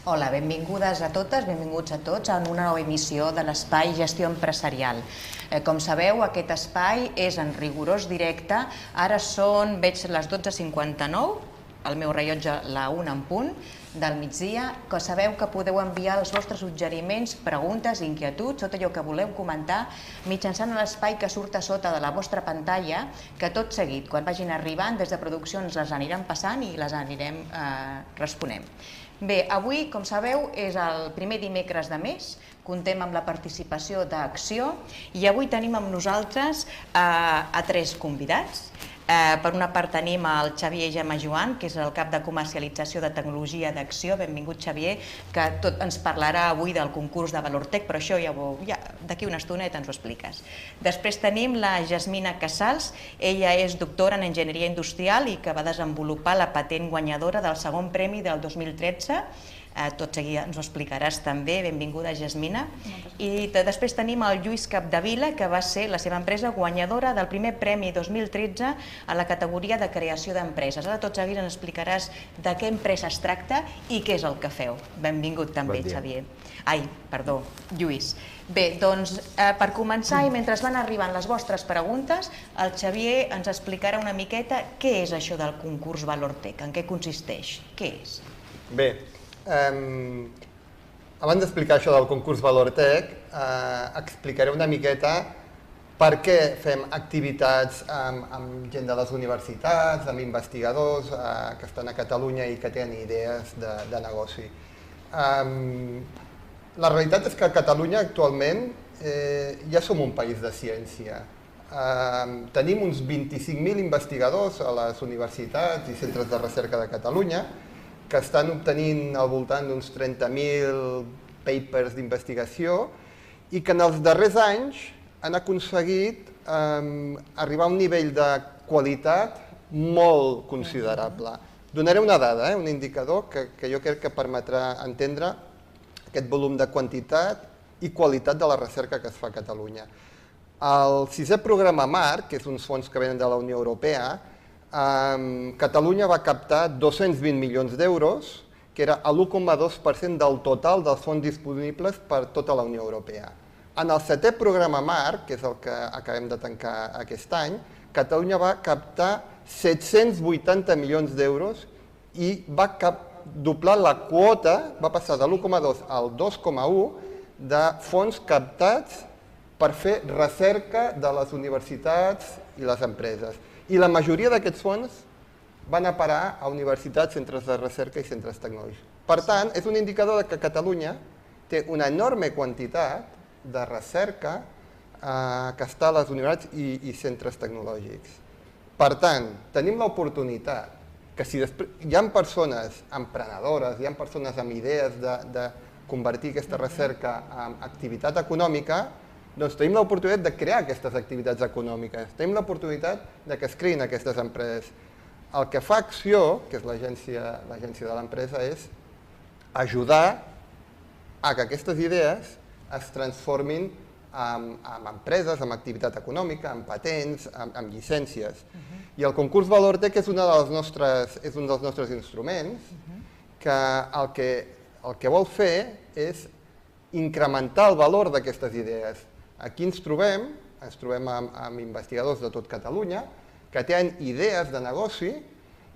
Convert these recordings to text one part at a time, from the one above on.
Hola, benvingudes a totes, benvinguts a tots en una nova emissió de l'Espai Gestió Empresarial. Com sabeu, aquest espai és en rigorós directe. Ara veig les 12:59, el meu rellotge la 1 en punt del migdia, que sabeu que podeu enviar els vostres suggeriments, preguntes, inquietuds, tot allò que voleu comentar mitjançant l'espai que surt a sota de la vostra pantalla, que tot seguit, quan vagin arribant, des de produccions les anirem passant i les anirem responent. Bé, avui, com sabeu, és el primer dimecres de mes, comptem amb la participació d'Acció i avui tenim amb nosaltres a 3 convidats. Per una part tenim el Xavier Gemajoan, que és el cap de comercialització de tecnologia d'Acció. Benvingut, Xavier, que ens parlarà avui del concurs de Valortec, però això ja d'aquí una estoneta ens ho expliques. Després tenim la Jasmina Casals, ella és doctora en enginyeria industrial i que va desenvolupar la patent guanyadora del segon premi del 2013. Tot seguit ens ho explicaràs també. Benvinguda, Jasmina. I després tenim el Lluís Capdevila, que va ser la seva empresa guanyadora del primer premi 2013 a la categoria de creació d'empreses. Ara tot seguit ens explicaràs de què empresa es tracta i què és el que feu. Benvingut també, Xavier. Lluís. Bé, doncs per començar i mentre van arribant les vostres preguntes, el Xavier ens explicarà una miqueta què és això del concurs Valortec, en què consisteix, què és? Bé, abans d'explicar això del concurs Valortec, explicaré una miqueta per què fem activitats amb gent de les universitats, amb investigadors que estan a Catalunya i que tenen idees de negoci. La realitat és que a Catalunya actualment ja som un país de ciència. Tenim uns 25.000 investigadors a les universitats i centres de recerca de Catalunya que estan obtenint al voltant d'uns 30.000 papers d'investigació i que en els darrers anys han aconseguit arribar a un nivell de qualitat molt considerable. Donaré una dada, un indicador que jo crec que permetrà entendre aquest volum de quantitat i qualitat de la recerca que es fa a Catalunya. El 6è programa MARC, que és uns fons que venen de la Unió Europea, Catalunya va captar 220 milions d'euros, que era l'1,2% del total dels fons disponibles per tota la Unió Europea. En el 7è programa MARC, que és el que acabem de tancar aquest any, Catalunya va captar 780 milions d'euros i va doblar la quota, va passar de l'1,2 al 2,1 de fons captats per fer recerca de les universitats i les empreses. I la majoria d'aquests fons van a parar a universitats, centres de recerca i centres tecnològics. Per tant, és un indicador que Catalunya té una enorme quantitat de recerca que està a les universitats i centres tecnològics. Per tant, tenim l'oportunitat que si després hi ha persones emprenedores, hi ha persones amb idees de convertir aquesta recerca en activitat econòmica, doncs tenim l'oportunitat de crear aquestes activitats econòmiques, tenim l'oportunitat que es creïn aquestes empreses. El que fa Acció, que és l'agència de l'empresa, és ajudar a que aquestes idees es transformin en empreses, en activitat econòmica, en patents, en llicències. I el concurs Valortec és un dels nostres instruments que el que vol fer és incrementar el valor d'aquestes idees. Aquí ens trobem amb investigadors de tot Catalunya que tenen idees de negoci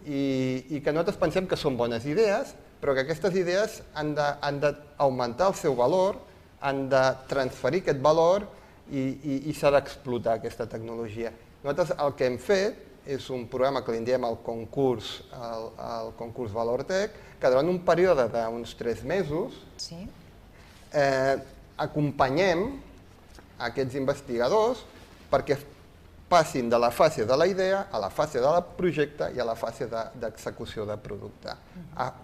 i que nosaltres pensem que són bones idees, però que aquestes idees han d'augmentar el seu valor, han de transferir aquest valor i s'ha d'explotar aquesta tecnologia. Nosaltres el que hem fet és un programa que li diem el concurs Valortec, que durant un període d'uns 3 mesos acompanyem aquests investigadors perquè passin de la fase de la idea a la fase del projecte i a la fase d'execució de producte,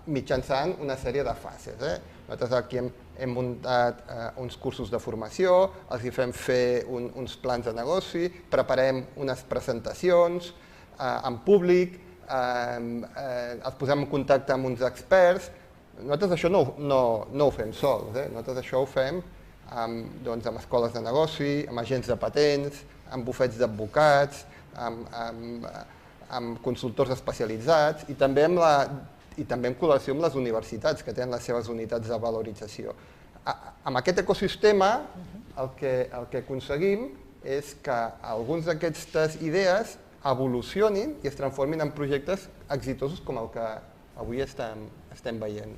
mitjançant una sèrie de fases. Nosaltres aquí hem muntat uns cursos de formació, els fem fer uns plans de negoci, preparem unes presentacions en públic, els posem en contacte amb uns experts. Nosaltres això no ho fem sols, nosaltres això ho fem amb escoles de negoci, amb agents de patents, amb bufets d'advocats, amb consultors especialitzats i també amb la i també en col·laboració amb les universitats, que tenen les seves unitats de valorització. Amb aquest ecosistema el que aconseguim és que alguns d'aquestes idees evolucionin i es transformin en projectes exitosos com el que avui estem veient.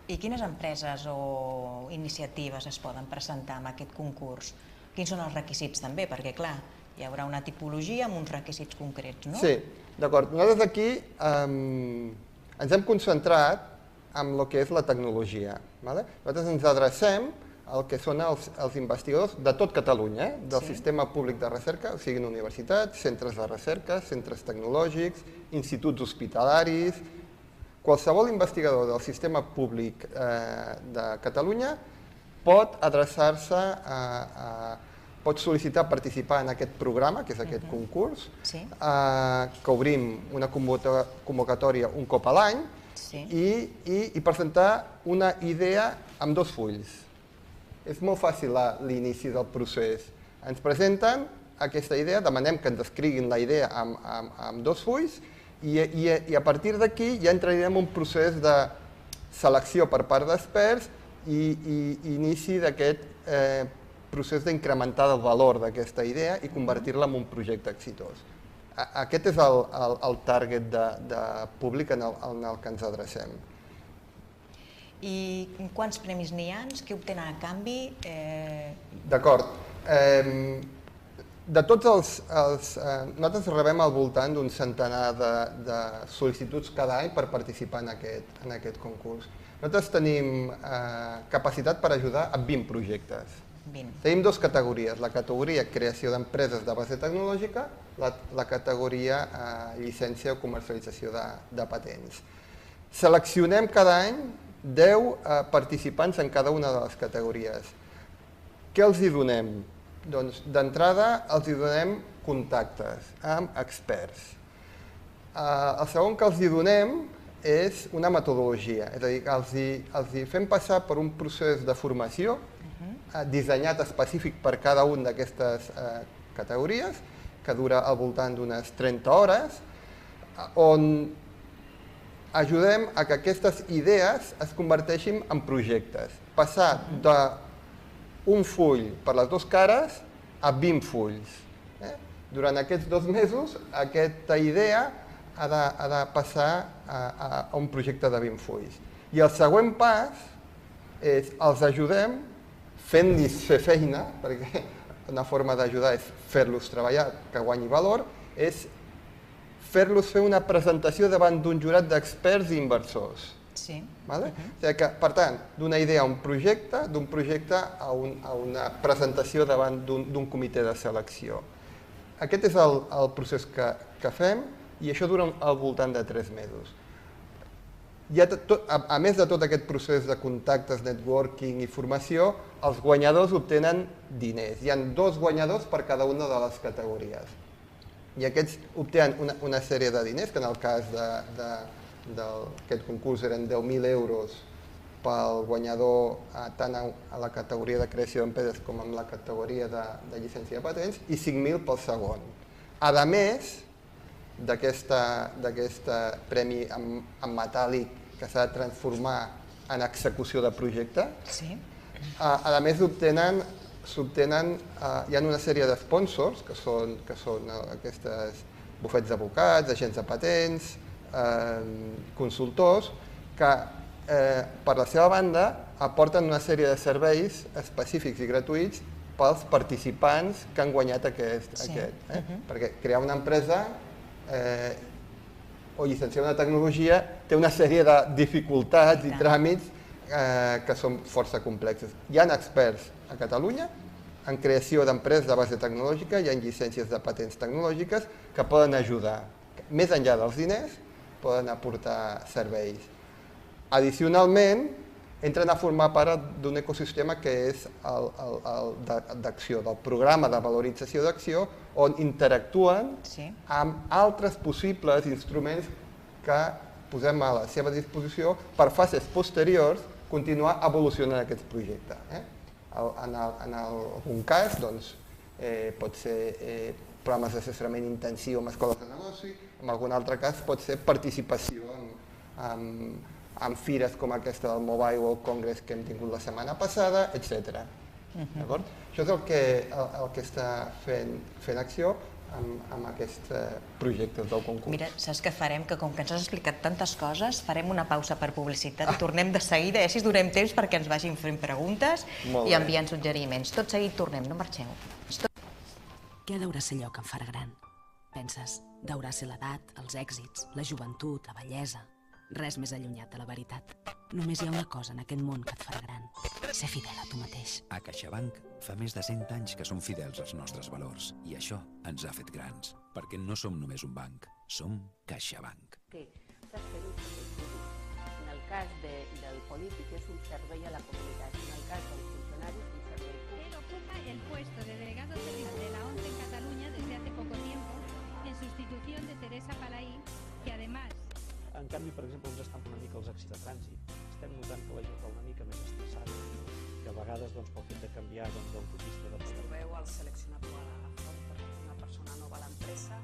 I quines empreses o iniciatives es poden presentar en aquest concurs? Quins són els requisits també? Perquè, clar, hi haurà una tipologia amb uns requisits concrets, no? Sí, d'acord. Nosaltres aquí ens hem concentrat en el que és la tecnologia. Nosaltres ens adrecem al que són els investigadors de tot Catalunya, del sistema públic de recerca, siguin universitats, centres de recerca, centres tecnològics, instituts hospitalaris. Qualsevol investigador del sistema públic de Catalunya pot adreçar-se pot sol·licitar participar en aquest programa, que és aquest concurs, que obrim una convocatòria un cop a l'any i presentar una idea amb 2 fulls. És molt fàcil l'inici del procés. Ens presenten aquesta idea, demanem que ens escriguin la idea amb 2 fulls i a partir d'aquí ja entraríem en un procés de selecció per part d'experts i inici d'aquest procés d'incrementar el valor d'aquesta idea i convertir-la en un projecte exitós. Aquest és el target de públic en el que ens adrecem. I quants premis n'hi ha? Què obtenen a canvi? D'acord. De tots nosaltres rebem al voltant d'un centenar de sol·licituds cada any per participar en aquest concurs. Nosaltres tenim capacitat per ajudar a 20 projectes. Tenim 2 categories, la categoria creació d'empreses de base tecnològica, la categoria llicència o comercialització de patents. Seleccionem cada any 10 participants en cada una de les categories. Què els hi donem? Doncs d'entrada els hi donem contactes amb experts. El segon que els hi donem és una metodologia, és a dir, els hi fem passar per un procés de formació dissenyat específic per cada una d'aquestes categories, que dura al voltant d'unes 30 hores, on ajudem a que aquestes idees es converteixin en projectes. Passar d'un full per les 2 cares a 20 fulls. Durant aquests 2 mesos, aquesta idea ha de passar a un projecte de 20 fulls. I el següent pas és els ajudem fent-los fer feina, perquè una forma d'ajudar és fer-los treballar, que guanyi valor, és fer-los fer una presentació davant d'un jurat d'experts i inversors. Per tant, d'una idea a un projecte, d'un projecte a una presentació davant d'un comitè de selecció. Aquest és el procés que fem i això dura al voltant de 3 mesos. A més de tot aquest procés de contactes, networking i formació, els guanyadors obtenen diners. Hi ha 2 guanyadors per cada una de les categories. I aquests obtenen una sèrie de diners, que en el cas d'aquest concurs eren 10.000 euros pel guanyador tant a la categoria de creació d'empreses com en la categoria de llicència de patents i 5.000 pel segon. A més d'aquest premi en metàl·lic que s'ha de transformar en execució de projecte, a més hi ha una sèrie de sponsors, que són aquests bufets d'advocats, agents de patents, consultors, que per la seva banda aporten una sèrie de serveis específics i gratuïts pels participants que han guanyat aquest. Perquè crear una empresa o llicenciar una tecnologia té una sèrie de dificultats i tràmits que són força complexes. Hi ha experts a Catalunya en creació d'empreses de base tecnològica i en llicències de patents tecnològiques que poden ajudar. Més enllà dels diners, poden aportar serveis. Addicionalment, entren a formar part d'un ecosistema que és d'acció, del programa de valorització d'acció, on interactuen amb altres possibles instruments que posem a la seva disposició per fases posteriors continuar evolucionant aquest projecte. En algun cas pot ser programes d'assessorament intensiu amb escoles de negoci, en algun altre cas pot ser participació amb fires com aquesta del Mobile World Congress que hem tingut la setmana passada, etc. Això és el que està fent Acció amb aquests projectes del concurs. Mira, saps què farem? Que com que ens has explicat tantes coses, farem una pausa per publicitat i tornem de seguida, així donem temps perquè ens vagin fent preguntes i enviant suggeriments. Tot seguit tornem, no marxeu. Què deurà ser allò que em farà gran? Penses, deurà ser l'edat, els èxits, la joventut, la bellesa. Res més allunyat de la veritat. Només hi ha una cosa en aquest món que et farà gran. Ser fidel a tu mateix. A CaixaBank fa més de 100 anys que som fidels als nostres valors i això ens ha fet grans, perquè no som només un banc, som CaixaBank. Que saps fer un servei públic. En el cas del polític és un servei a la comunitat, en el cas del funcionari és un servei públic. Él ocupa el puesto de delegado territorial de la ONCE en Cataluña desde hace poco tiempo, en sustitución de Teresa Palaí, que además... En canvi, per exemple, ens estan una mica els accidents de trànsit. Estem notant que la gent va una mica més estressada, que a vegades pel fet de canviar d'autopista de ens trobeu al seleccionador a front perquè una persona nova a l'empresa,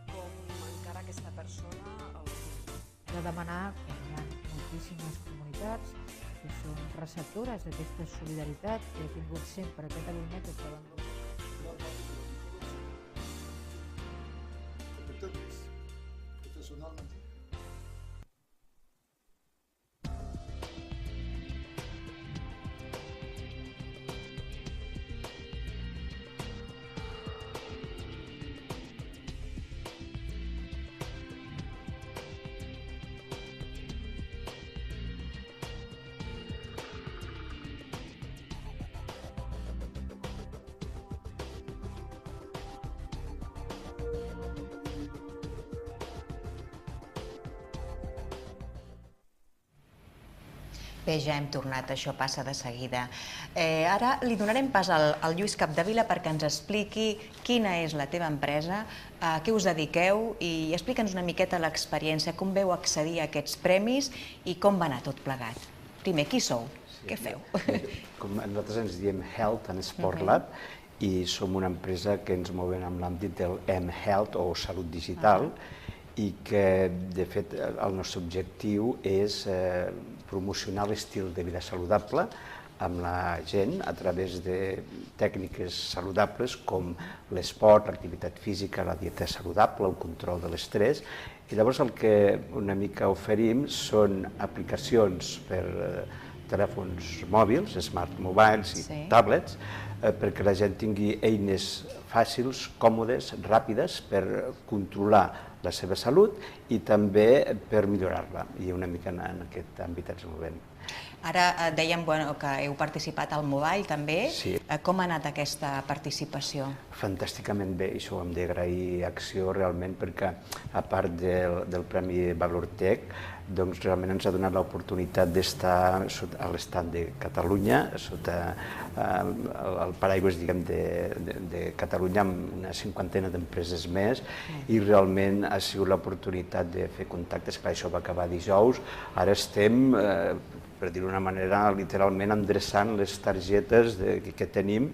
com encara aquesta persona... De demanar que hi ha moltíssimes comunitats que són receptores d'aquesta solidaritat que ha tingut sempre Catalunya que poden... Professionalmente. Bé, ja hem tornat, això passa de seguida. Ara li donarem pas al Lluís Capdevila perquè ens expliqui quina és la teva empresa, a què us dediqueu i explica'ns una miqueta l'experiència, com veu accedir a aquests premis i com va anar tot plegat. Primer, qui sou? Què feu? Com nosaltres ens diem Health and Sport Lab i som una empresa que ens movem en l'àmbit del M-Health o salut digital i que, de fet, el nostre objectiu és promocionar l'estil de vida saludable amb la gent a través de tècniques saludables com l'esport, l'activitat física, la dieta saludable, el control de l'estrès. I llavors el que una mica oferim són aplicacions per telèfons mòbils, smart mobiles i tablets, perquè la gent tingui eines fàcils, còmodes, ràpides per controlar la seva salut i també per millorar-la. I una mica en aquest àmbit ens movem. Ara dèiem que heu participat al Mobile també. Sí. Com ha anat aquesta participació? Fantàsticament bé, això ho hem d'agrair a Acció realment perquè a part del Premi Valortec doncs realment ens ha donat l'oportunitat d'estar a l'estand de Catalunya, sota el paraigües de Catalunya amb una cinquantena d'empreses més i realment ha sigut l'oportunitat de fer contactes, clar, això va acabar dijous, ara estem, per dir-ho d'una manera, literalment endreçant les targetes que tenim,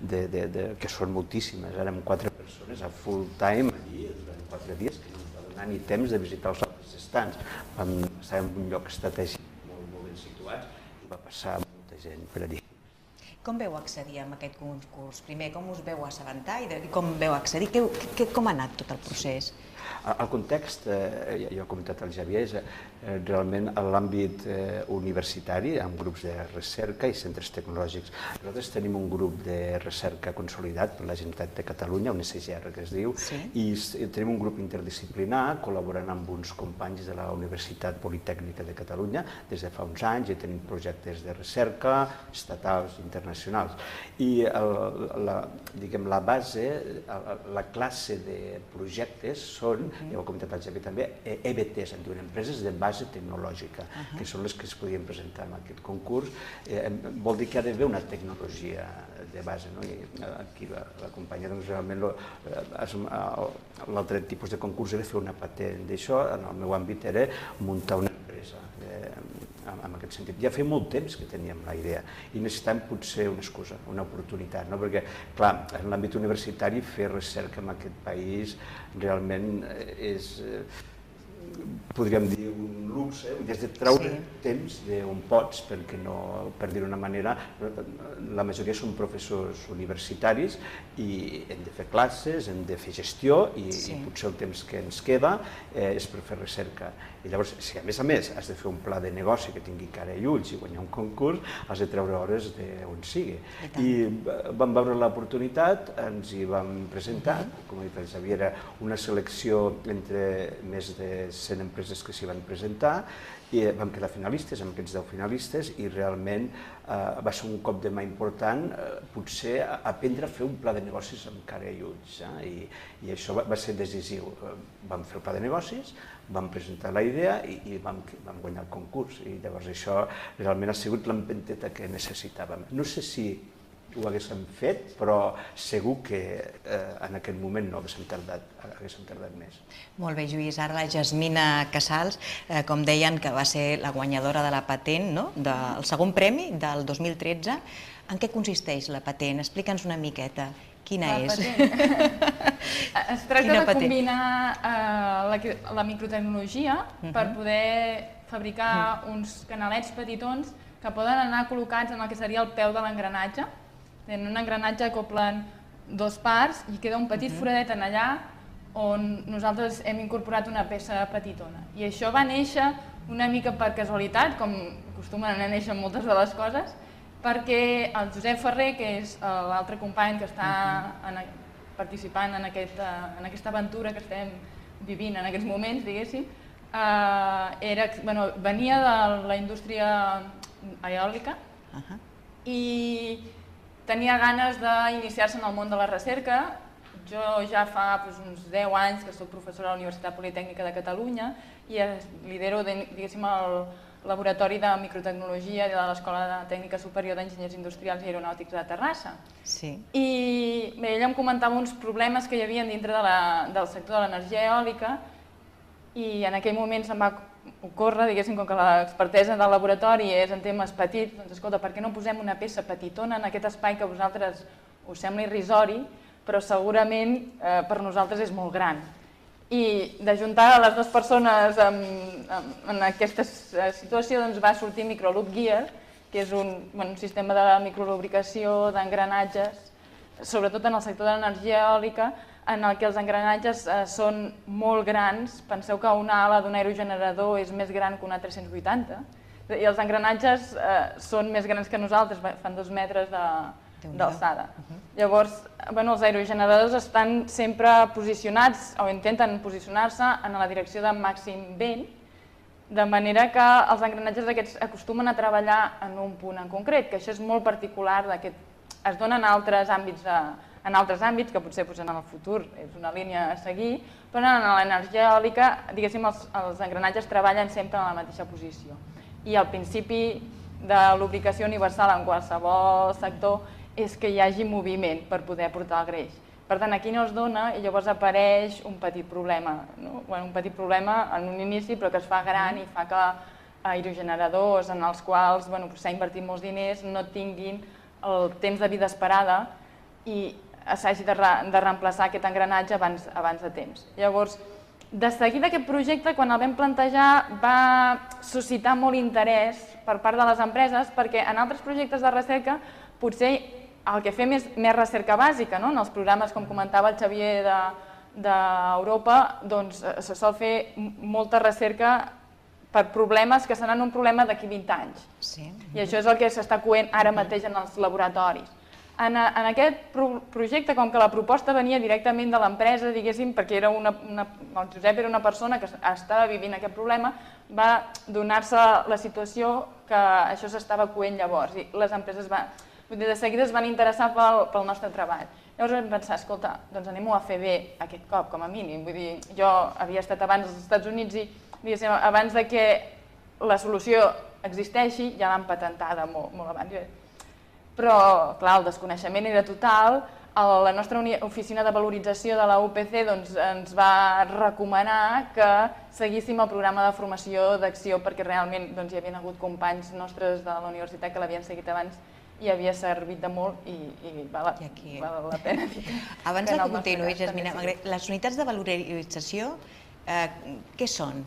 que són moltíssimes, ara amb 4 persones a full time allí, durant 4 dies, que no ens va donar ni temps de visitar els altres estants. Estàvem en un lloc estratègic molt ben situat i va passar molta gent per allí. Com veu accedir a aquest concurs? Primer, com us veu assabentar i com veu accedir? Com ha anat tot el procés? El context, ja ho ha comentat el Javier, és realment a l'àmbit universitari, amb grups de recerca i centres tecnològics. Nosaltres tenim un grup de recerca consolidat per la Generalitat de Catalunya, un SGR que es diu, i tenim un grup interdisciplinar col·laborant amb uns companys de la Universitat Politècnica de Catalunya des de fa uns anys i tenim projectes de recerca estatals, internacionals. I la base, la classe de projectes són, ja ho ha comentat el Javier també, EBTs, en diuen empreses de base tecnològica, que són les que es podien presentar en aquest concurs. Vol dir que ha d'haver una tecnologia de base. Aquí la companya, doncs realment l'altre tipus de concurs era fer una patent d'això, en el meu àmbit era muntar una empresa en aquest sentit. Ja feia molt temps que teníem la idea i necessitàvem potser una excusa, una oportunitat, perquè, clar, en l'àmbit universitari fer recerca en aquest país realment és podríem dir, un luxe, des de treure temps d'on pots, perquè no, per dir-ho d'una manera, la majoria són professors universitaris i hem de fer classes, hem de fer gestió i potser el temps que ens queda és per fer recerca. I llavors, si a més has de fer un pla de negoci que tingui cara i ulls i guanyar un concurs, has de treure hores d'on sigui. I vam veure l'oportunitat, ens hi vam presentar, com ha dit el Xavier, era una selecció entre més de 100 empreses que s'hi van presentar, i vam quedar finalistes, amb aquests 10 finalistes, i realment va ser un cop de mà important, potser aprendre a fer un pla de negocis amb cara i ulls, i això va ser decisiu. Vam fer el pla de negocis, vam presentar la idea i vam guanyar el concurs, i llavors això realment ha sigut l'empenteta que necessitàvem. No sé si ho haguéssim fet, però segur que en aquell moment no haguéssim tardat més. Molt bé, Lluís. Ara la Jasmina Casals, com deien, que va ser la guanyadora de la patent, del segon premi del 2013. En què consisteix la patent? Explica'ns una miqueta. Quina és? Es tracta de combinar la microtecnologia per poder fabricar uns canalets petitons que poden anar col·locats en el que seria el peu de l'engranatge. En un engranatge acoplen dos parts i queda un petit foradet en allà on nosaltres hem incorporat una peça petitona. I això va néixer una mica per casualitat, com acostumen a néixer moltes de les coses, perquè el Josep Ferrer, que és l'altre company que està participant en aquesta aventura que estem vivint en aquests moments, diguéssim, venia de la indústria eòlica i tenia ganes d'iniciar-se en el món de la recerca. Jo ja fa uns 10 anys que soc professora a la Universitat Politècnica de Catalunya i lidero, diguéssim, el laboratori de microtecnologia de l'Escola Tècnica Superior d'Enginyers Industrials i Aeronàutics de Terrassa. I ell em comentava uns problemes que hi havia dintre del sector de l'energia eòlica i en aquell moment se'm va ocórrer, diguéssim, com que l'expertesa del laboratori és en temes petits, doncs escolta, per què no posem una peça petitona en aquest espai que a vosaltres us sembla irrisori, però segurament per nosaltres és molt gran. I d'ajuntar les dues persones en aquesta situació va sortir Microloop Gear, que és un sistema de microlubricació d'engranatges, sobretot en el sector de l'energia eòlica, en el que els engranatges són molt grans. Penseu que una ala d'un aerogenerador és més gran que una 380 i els engranatges són més grans que nosaltres, fan 2 metres d'alçada. Llavors, els aerogeneradors estan sempre posicionats o intenten posicionar-se en la direcció de màxim vent, de manera que els engranatges aquests acostumen a treballar en un punt en concret, que això és molt particular, es dona en altres àmbits, que potser en el futur és una línia a seguir, però en l'energia eòlica, diguéssim, els engranatges treballen sempre en la mateixa posició. I el principi de lubricació universal en qualsevol sector és que hi hagi moviment per poder portar el greix. Per tant, aquí no es dona i llavors apareix un petit problema. Un petit problema en un inici, però que es fa gran i fa que aerogeneradors en els quals s'ha invertit molts diners no tinguin el temps de vida esperada i s'hagi de reemplaçar aquest engranatge abans de temps. Llavors, de seguida aquest projecte, quan el vam plantejar, va suscitar molt interès per part de les empreses perquè en altres projectes de recerca potser el que fem és més recerca bàsica. En els programes, com comentava el Xavier d'Europa, se sol fer molta recerca per problemes que seran un problema d'aquí 20 anys. I això és el que s'està coent ara mateix en els laboratoris. En aquest projecte, com que la proposta venia directament de l'empresa, diguéssim, perquè el Josep era una persona que estava vivint aquest problema, va donar-se la situació que això s'estava coent llavors i les empreses de seguida es van interessar pel nostre treball. Llavors vam pensar, escolta, doncs anem-ho a fer bé aquest cop, com a mínim. Vull dir, jo havia estat abans als Estats Units i, diguéssim, abans que la solució existeixi, ja l'han patentada molt abans. Però, clar, el desconeixement era total. La nostra oficina de valorització de la UPC ens va recomanar que seguíssim el programa de formació d'acció perquè realment hi havien hagut companys nostres de la universitat que l'havien seguit abans i havia servit de molt i val la pena dir. Abans que continuï, Jasmina, les unitats de valorització què són?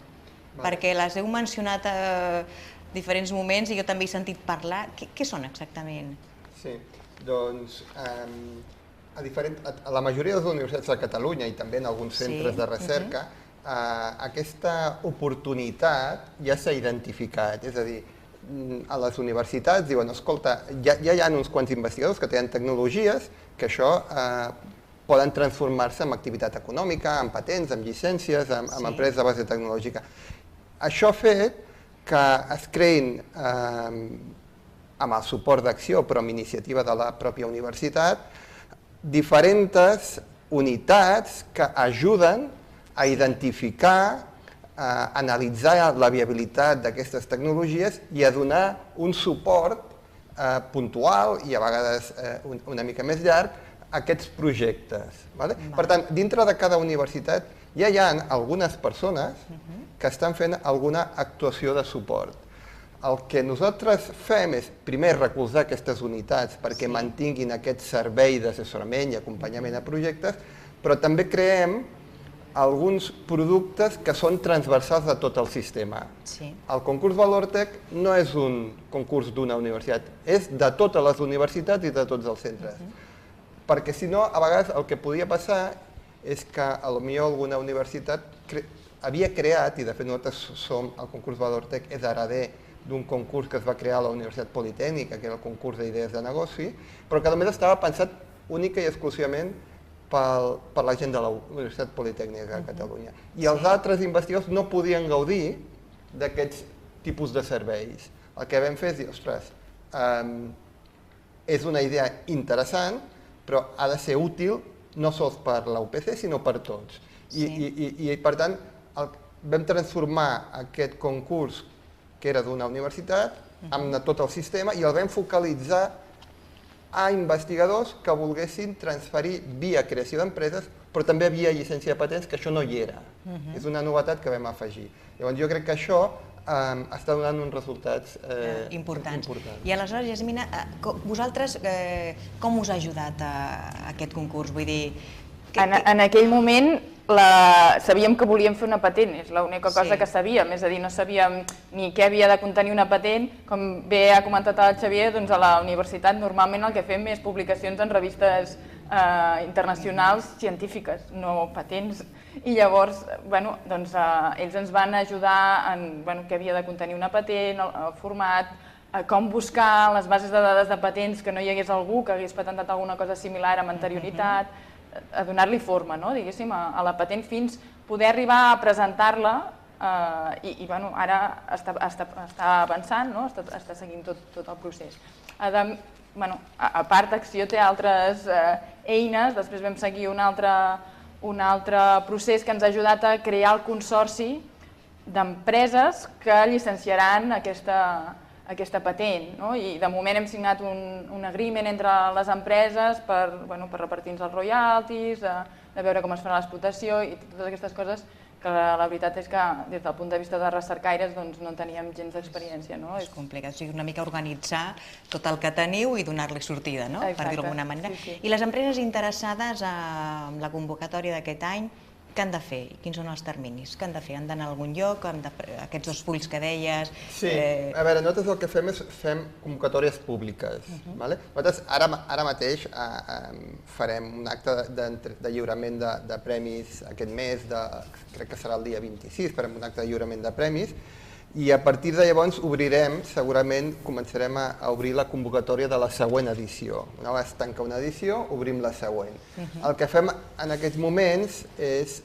perquè les heu mencionat a diferents moments i jo també he sentit parlar. Què són exactament? Sí, doncs a la majoria de les universitats de Catalunya i també en alguns centres de recerca aquesta oportunitat ja s'ha identificat, és a dir, a les universitats diuen, escolta, ja hi ha uns quants investigadors que tenen tecnologies que això poden transformar-se en activitat econòmica, en patents, en llicències, en empreses de base tecnològica. Això ha fet que es creïn, amb el suport d'Acció, però amb iniciativa de la pròpia universitat, diferents unitats que ajuden a identificar, a analitzar la viabilitat d'aquestes tecnologies i a donar un suport puntual i a vegades una mica més llarg a aquests projectes. Per tant, dintre de cada universitat ja hi ha algunes persones que estan fent alguna actuació de suport. El que nosaltres fem és, primer, recolzar aquestes unitats perquè mantinguin aquest servei d'assessorament i acompanyament a projectes, però també creem alguns productes que són transversals de tot el sistema. El concurs Valortec no és un concurs d'una universitat, és de totes les universitats i de tots els centres. Perquè si no, a vegades el que podia passar és que potser alguna universitat havia creat, i de fet nosaltres som, el concurs Valortec és hereder d'un concurs que es va crear a la Universitat Politècnica, que era el concurs d'idees de negoci, però que només estava pensat única i exclusivament per la gent de la Universitat Politècnica de Catalunya. I els altres investigadors no podien gaudir d'aquests tipus de serveis. El que vam fer és dir, ostres, és una idea interessant, però ha de ser útil no sols per la UPC, sinó per tots. I per tant, vam transformar aquest concurs, que era d'una universitat, amb tot el sistema, i el vam focalitzar a investigadors que volguessin transferir via creació d'empreses, però també via llicència de patents, que això no hi era. És una novetat que vam afegir. Llavors jo crec que això està donant uns resultats importants. I aleshores, Yasmina, vosaltres com us ha ajudat aquest concurs? Vull dir... En aquell moment sabíem que volíem fer una patent, és l'única cosa que sabíem, és a dir, no sabíem ni què havia de contenir una patent. Com bé ha comentat el Xavier, doncs a la universitat normalment el que fem és publicacions en revistes internacionals científiques, no patents. I llavors, ells ens van ajudar en què havia de contenir una patent, el format, com buscar les bases de dades de patents que no hi hagués algú que hagués patentat alguna cosa similar amb anterioritat, a donar-li forma, diguéssim, a la patent fins poder arribar a presentar-la i ara està avançant, està seguint tot el procés. A part, Acció té altres eines, després vam seguir un altre procés que ens ha ajudat a crear el consorci d'empreses que llicenciaran aquesta patent. I de moment hem signat un agreement entre les empreses per repartir-nos els royalties, de veure com es farà l'explotació i totes aquestes coses que la veritat és que des del punt de vista de recercaires no teníem gens d'experiència. És complicat, o sigui, una mica organitzar tot el que teniu i donar-li sortida, per dir-ho d'alguna manera. I les empreses interessades en la convocatòria d'aquest any, què han de fer? Quins són els terminis? Què han de fer? Han d'anar a algun lloc? Aquests 2 fulls que deies? Sí, a veure, nosaltres el que fem és fem convocatòries públiques. Nosaltres ara mateix farem un acte de lliurament de premis aquest mes, crec que serà el dia 26, farem un acte de lliurament de premis, i a partir de llavors obrirem, segurament començarem a obrir la convocatòria de la següent edició. Una vegada es tanca una edició, obrim la següent. El que fem en aquests moments és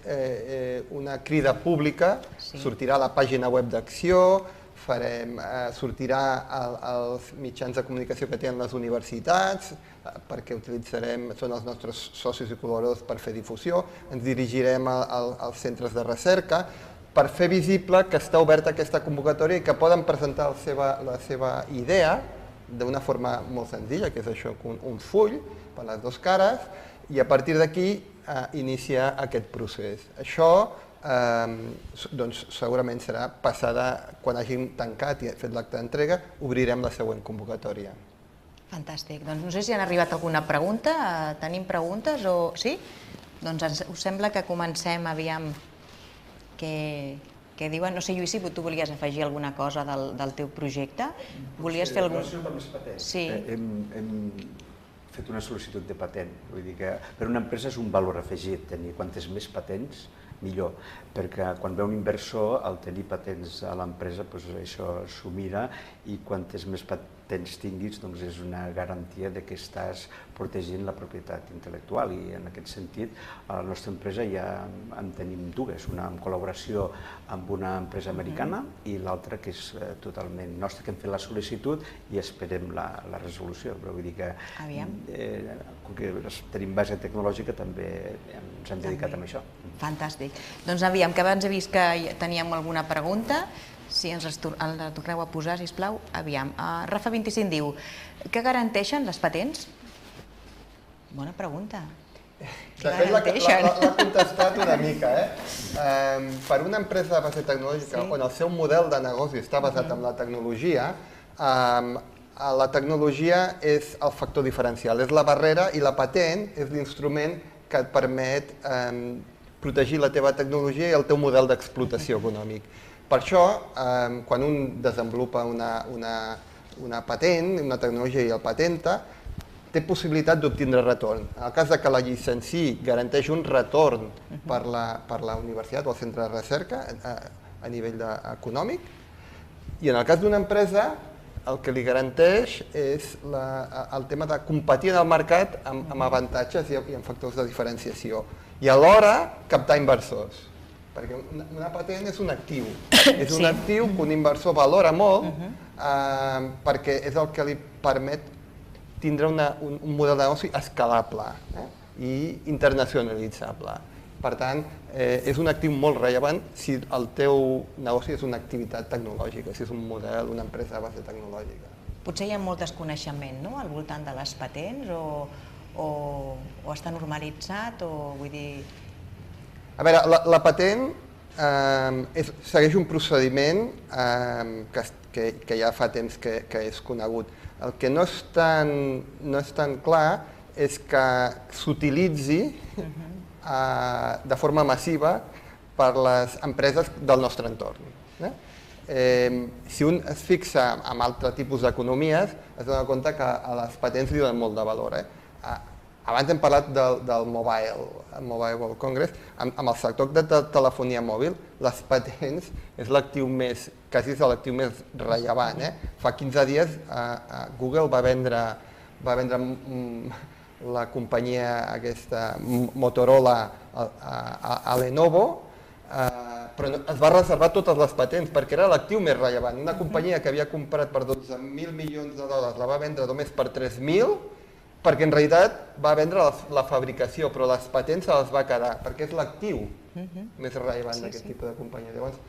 una crida pública, sortirà a la pàgina web d'Acció, sortirà als mitjans de comunicació que tenen les universitats, perquè són els nostres socis i col·laboradors per fer difusió, ens dirigirem als centres de recerca, per fer visible que està oberta aquesta convocatòria i que poden presentar la seva idea d'una forma molt senzilla, que és això, un full per les 2 cares, i a partir d'aquí iniciar aquest procés. Això segurament serà passada, quan hàgim tancat i fet l'acte d'entrega, obrirem la següent convocatòria. Fantàstic. Doncs no sé si han arribat alguna pregunta. Tenim preguntes o sí? Doncs us sembla que comencem, aviam, què que diuen, no sé, Lluís, si tu volies afegir alguna cosa del teu projecte? Volies fer algun... Sí. Hem fet una sol·licitud de patent, vull dir que per una empresa és un valor afegit tenir quantes més patents millor, perquè quan ve un inversor, al tenir patents a l'empresa, això s'ho mira i quantes més patents tinguis és una garantia que estàs protegint la propietat intel·lectual i en aquest sentit a la nostra empresa ja en tenim dues, una en col·laboració amb una empresa americana i l'altra que és totalment nostra, que hem fet la sol·licitud i esperem la resolució, però vull dir que com que tenim base tecnològica també ens hem dedicat a això. Fantàstic. Doncs aviam, que abans he vist que teníem alguna pregunta. Si ens la torneu a posar, sisplau. Aviam. Rafa25 diu, què garanteixen les patents? Bona pregunta. De fet, l'ha contestat una mica. Per una empresa de base tecnològica on el seu model de negoci està basat en la tecnologia és el factor diferencial, és la barrera i la patent és l'instrument que et permet protegir la teva tecnologia i el teu model d'explotació econòmic. Per això, quan un desenvolupa una patent, una tecnologia i el patenta, té possibilitat d'obtindre retorn. En el cas que la llicenciï garanteix un retorn per la universitat o el centre de recerca a nivell econòmic, i en el cas d'una empresa el que li garanteix és el tema de competir en el mercat amb avantatges i amb factors de diferenciació i alhora captar inversors. Perquè una patent és un actiu. És un actiu que un inversor valora molt perquè és el que li permet tindre un model de negoci escalable i internacionalitzable. Per tant, és un actiu molt rellevant si el teu negoci és una activitat tecnològica, si és un model, una empresa de base tecnològica. Potser hi ha molt desconeixement al voltant de les patents o està normalitzat o vull dir... A veure, la patent segueix un procediment que ja fa temps que és conegut. El que no és tan clar és que s'utilitzi de forma massiva per les empreses del nostre entorn. Si un es fixa en altre tipus d'economies, es dona compte que a les patents li donen molt de valor. Abans hem parlat del Mobile World Congress. Amb el sector de telefonia mòbil, les patents és l'actiu més, quasi és l'actiu més rellevant. Fa 15 dies Google va vendre la companyia aquesta Motorola a Lenovo, però es va reservar totes les patents perquè era l'actiu més rellevant. Una companyia que havia comprat per 12.000 milions de dòlars la va vendre només per 3.000 perquè en realitat va vendre la fabricació, però les patents se les va quedar, perquè és l'actiu més rellevant d'aquest tipus de companyia. Llavors,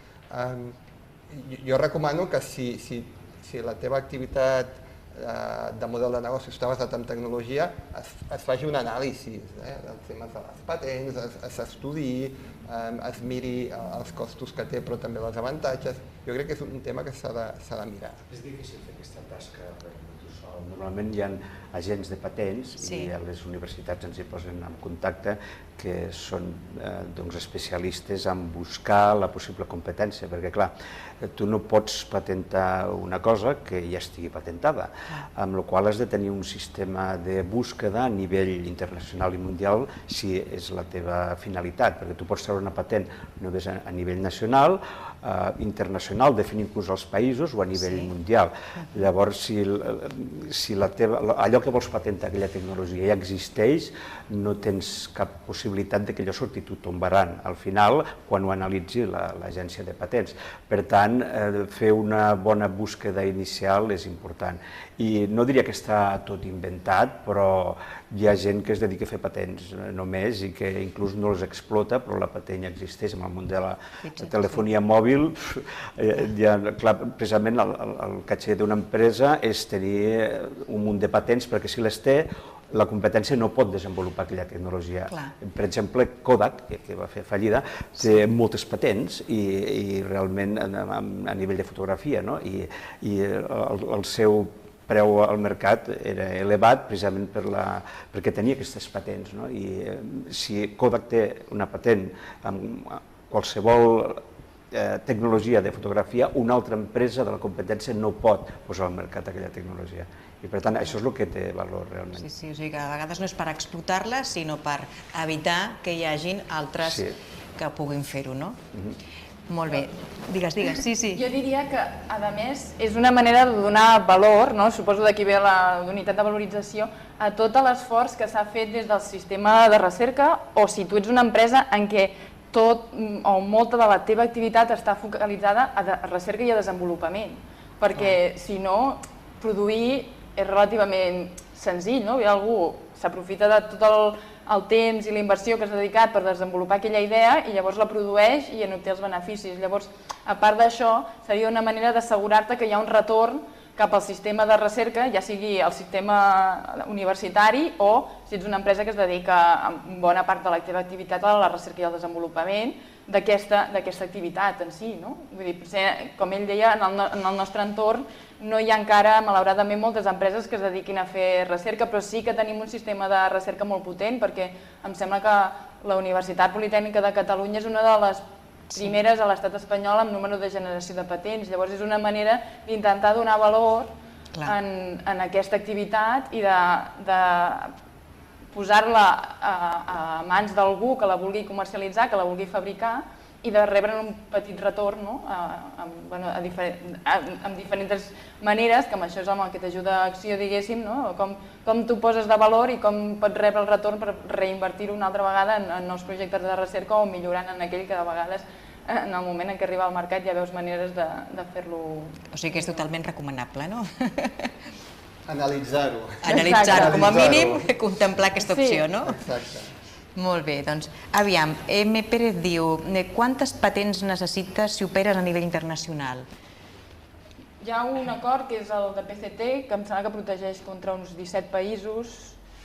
jo recomano que si la teva activitat de model de negoci està basat en tecnologia, es faci un anàlisi dels temes de les patents, s'estudiï, es miri els costos que té, però també els avantatges. Jo crec que és un tema que s'ha de mirar. És difícil fer aquesta tasca per tu sol. Normalment hi ha agents de patents i a les universitats ens hi posen en contacte que són especialistes en buscar la possible competència, perquè clar, tu no pots patentar una cosa que ja estigui patentada, amb la qual has de tenir un sistema de búsqueda a nivell internacional i mundial si és la teva finalitat, perquè tu pots treure una patent només a nivell nacional, internacional, definir inclús els països o a nivell mundial. Llavors, si allò que vols patentar, aquella tecnologia ja existeix, no tens cap possibilitat que allò surti, t'ho tombaran al final quan ho analitzi l'agència de patents. Per tant, fer una bona búsqueda inicial és important. I no diria que està tot inventat, però hi ha gent que es dedica a fer patents només i que inclús no els explota, però la patent ja existeix. En el món de la telefonia mòbil, precisament el caché d'una empresa és tenir un munt de patents, perquè si les té, la competència no pot desenvolupar aquella tecnologia. Per exemple, Kodak, que va fer fallida, té moltes patents i realment a nivell de fotografia, i el seu preu al mercat era elevat precisament perquè tenia aquestes patents. I si Kodak té una patent amb qualsevol tecnologia de fotografia, una altra empresa de la competència no pot posar al mercat aquella tecnologia. I per tant, això és el que té valor realment. Sí, sí, o sigui que a vegades no és per explotar-la, sinó per evitar que hi hagin altres que puguin fer-ho, no? Molt bé. Digues, digues. Sí, sí. Jo diria que, a més, és una manera de donar valor, suposo d'aquí ve la unitat de valorització, a tot l'esforç que s'ha fet des del sistema de recerca, o si tu ets una empresa en què tot o molta de la teva activitat està focalitzada a recerca i a desenvolupament, perquè si no, produir és relativament senzill, no? Algú s'aprofita de tot el temps i la inversió que s'ha dedicat per desenvolupar aquella idea i llavors la produeix i en obté els beneficis. Llavors, a part d'això, seria una manera d'assegurar-te que hi ha un retorn cap al sistema de recerca, ja sigui el sistema universitari o si ets una empresa que es dedica en bona part de la teva activitat a la recerca i al desenvolupament d'aquesta activitat en si. Vull dir, com ell deia, en el nostre entorn no hi ha encara, malauradament, moltes empreses que es dediquin a fer recerca, però sí que tenim un sistema de recerca molt potent, perquè em sembla que la Universitat Politècnica de Catalunya és una de les primeres a l'estat espanyol amb número de generació de patents. Llavors és una manera d'intentar donar valor en aquesta activitat i de posar-la a mans d'algú que la vulgui comercialitzar, que la vulgui fabricar i de rebre un petit retorn amb diferents maneres, que amb això és amb el que t'ajuda Acció, diguéssim, com tu poses de valor i com pots rebre el retorn per reinvertir-ho una altra vegada en nous projectes de recerca o millorant en aquell que de vegades en el moment en què arriba al mercat ja veus maneres de fer-lo... O sigui que és totalment recomanable, no? Analitzar-ho. Analitzar-ho, com a mínim, contemplar aquesta opció, no? Exacte. Molt bé, doncs, aviam, M. Pérez diu, quantes patents necessites si operes a nivell internacional? Hi ha un acord que és el de PCT, que em sembla que protegeix contra uns 17 països,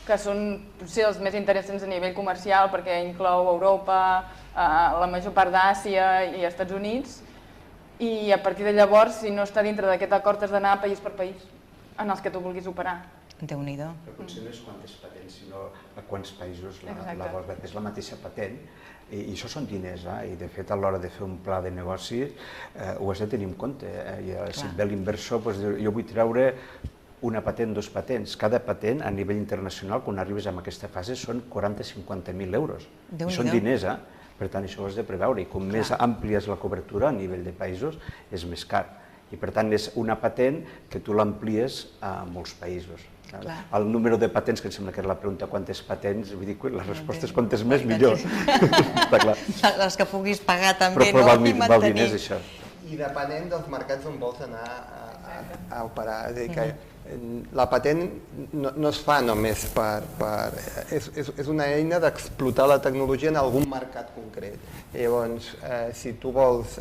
que són potser els més interessants a nivell comercial perquè inclou Europa, la major part d'Àsia i Estats Units, i a partir de llavors, si no està dintre d'aquest acord, has d'anar país per país en els que tu vulguis operar. Déu-n'hi-do. Però potser no és quantes patents, sinó a quants països la vols veure. És la mateixa patent i això són diners, i de fet a l'hora de fer un pla de negoci ho has de tenir en compte. Si et ve l'inversor, jo vull treure una patent, dos patents. Cada patent a nivell internacional, quan arribes a aquesta fase, són 40-50.000 euros. I són diners, per tant això ho has de preveure i com més àmplia és la cobertura a nivell de països és més car. I per tant és una patent que tu l'amplies a molts països. El número de patents, que em sembla que era la pregunta, quantes patents, vull dir, la resposta és quantes més millor. Les que puguis pagar també, no? Però val diners, això. I depenent dels mercats on vols anar a operar. És a dir, que la patent no es fa només és una eina d'explotar la tecnologia en algun mercat concret. Llavors, si tu vols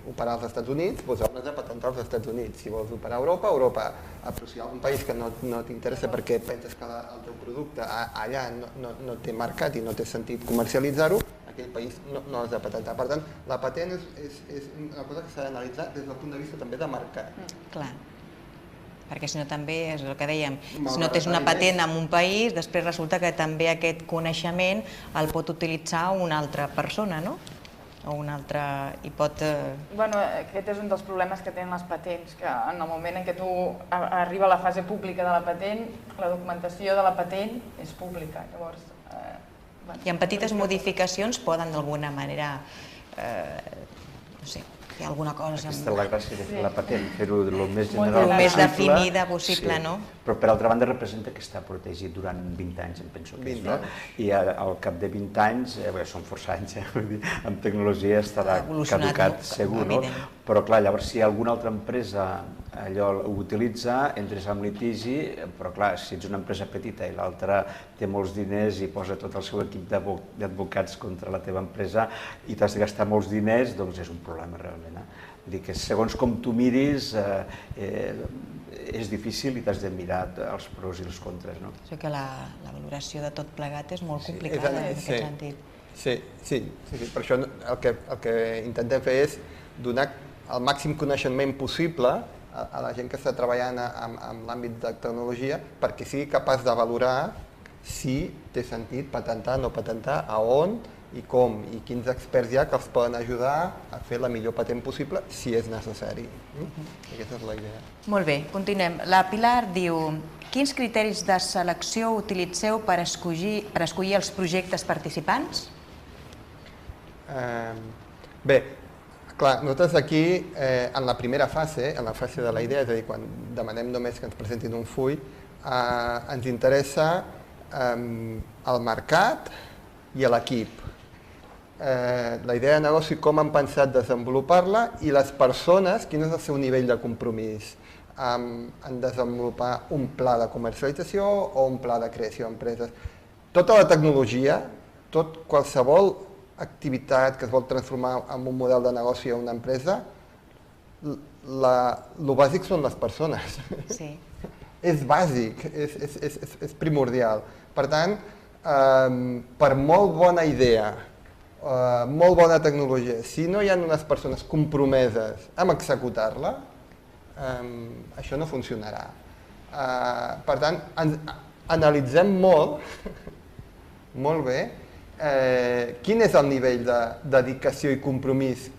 operar als Estats Units, doncs hauràs de patentar als Estats Units. Si vols operar a Europa, però si hi ha algun país que no t'interessa perquè penses que el teu producte allà no té mercat i no té sentit comercialitzar-ho, aquell país no l'has de patentar. Per tant, la patent és una cosa que s'ha d'analitzar des del punt de vista també de mercat. Clar. Perquè si no també és el que dèiem, si no tens una patent en un país, després resulta que també aquest coneixement el pot utilitzar una altra persona, no? O una altra... i pot... Bueno, aquest és un dels problemes que tenen les patents, que en el moment en què tu arriba a la fase pública de la patent, la documentació de la patent és pública, llavors... I en petites modificacions poden d'alguna manera, no sé, hi ha alguna cosa... Aquesta és la gràcia de fer la patent, fer-ho el més general possible. El més definida possible, no? Però per altra banda representa que està protegit durant 20 anys, em penso que és, no? I al cap de 20 anys, són força anys, amb tecnologia estarà caducat segur, no? Però clar, llavors si alguna altra empresa allò ho utilitza, entres en litigi, però clar, si ets una empresa petita i l'altra té molts diners i posa tot el seu equip d'advocats contra la teva empresa i t'has de gastar molts diners, doncs és un problema realment. Vull dir que segons com tu miris és difícil i t'has de mirar els pros i els contres. O sigui que la valoració de tot plegat és molt complicada en aquest sentit. Sí, per això el que intentem fer és donar el màxim coneixement possible a la gent que està treballant en l'àmbit de tecnologia perquè sigui capaç de valorar si té sentit patentar, no patentar, a on i com i quins experts hi ha que els poden ajudar a fer la millor patent possible si és necessari. Aquesta és la idea. Molt bé, continuem. La Pilar diu: quins criteris de selecció utilitzeu per escollir els projectes participants? Bé, clar, nosaltres aquí, en la primera fase, en la fase de la idea, és a dir, quan demanem només que ens presentin un full, ens interessa el mercat i l'equip. La idea de negoci, com han pensat desenvolupar-la, i les persones, quin és el seu nivell de compromís en desenvolupar un pla de comercialització o un pla de creació d'empreses. Tota la tecnologia, qualsevol activitat que es vol transformar en un model de negoci o una empresa, el bàsic són les persones. Sí. És bàsic, és primordial. Per tant, per molt bona idea, molt bona tecnologia, si no hi ha unes persones compromeses amb executar-la, això no funcionarà. Per tant, analitzem molt bé, quin és el nivell de dedicació i compromís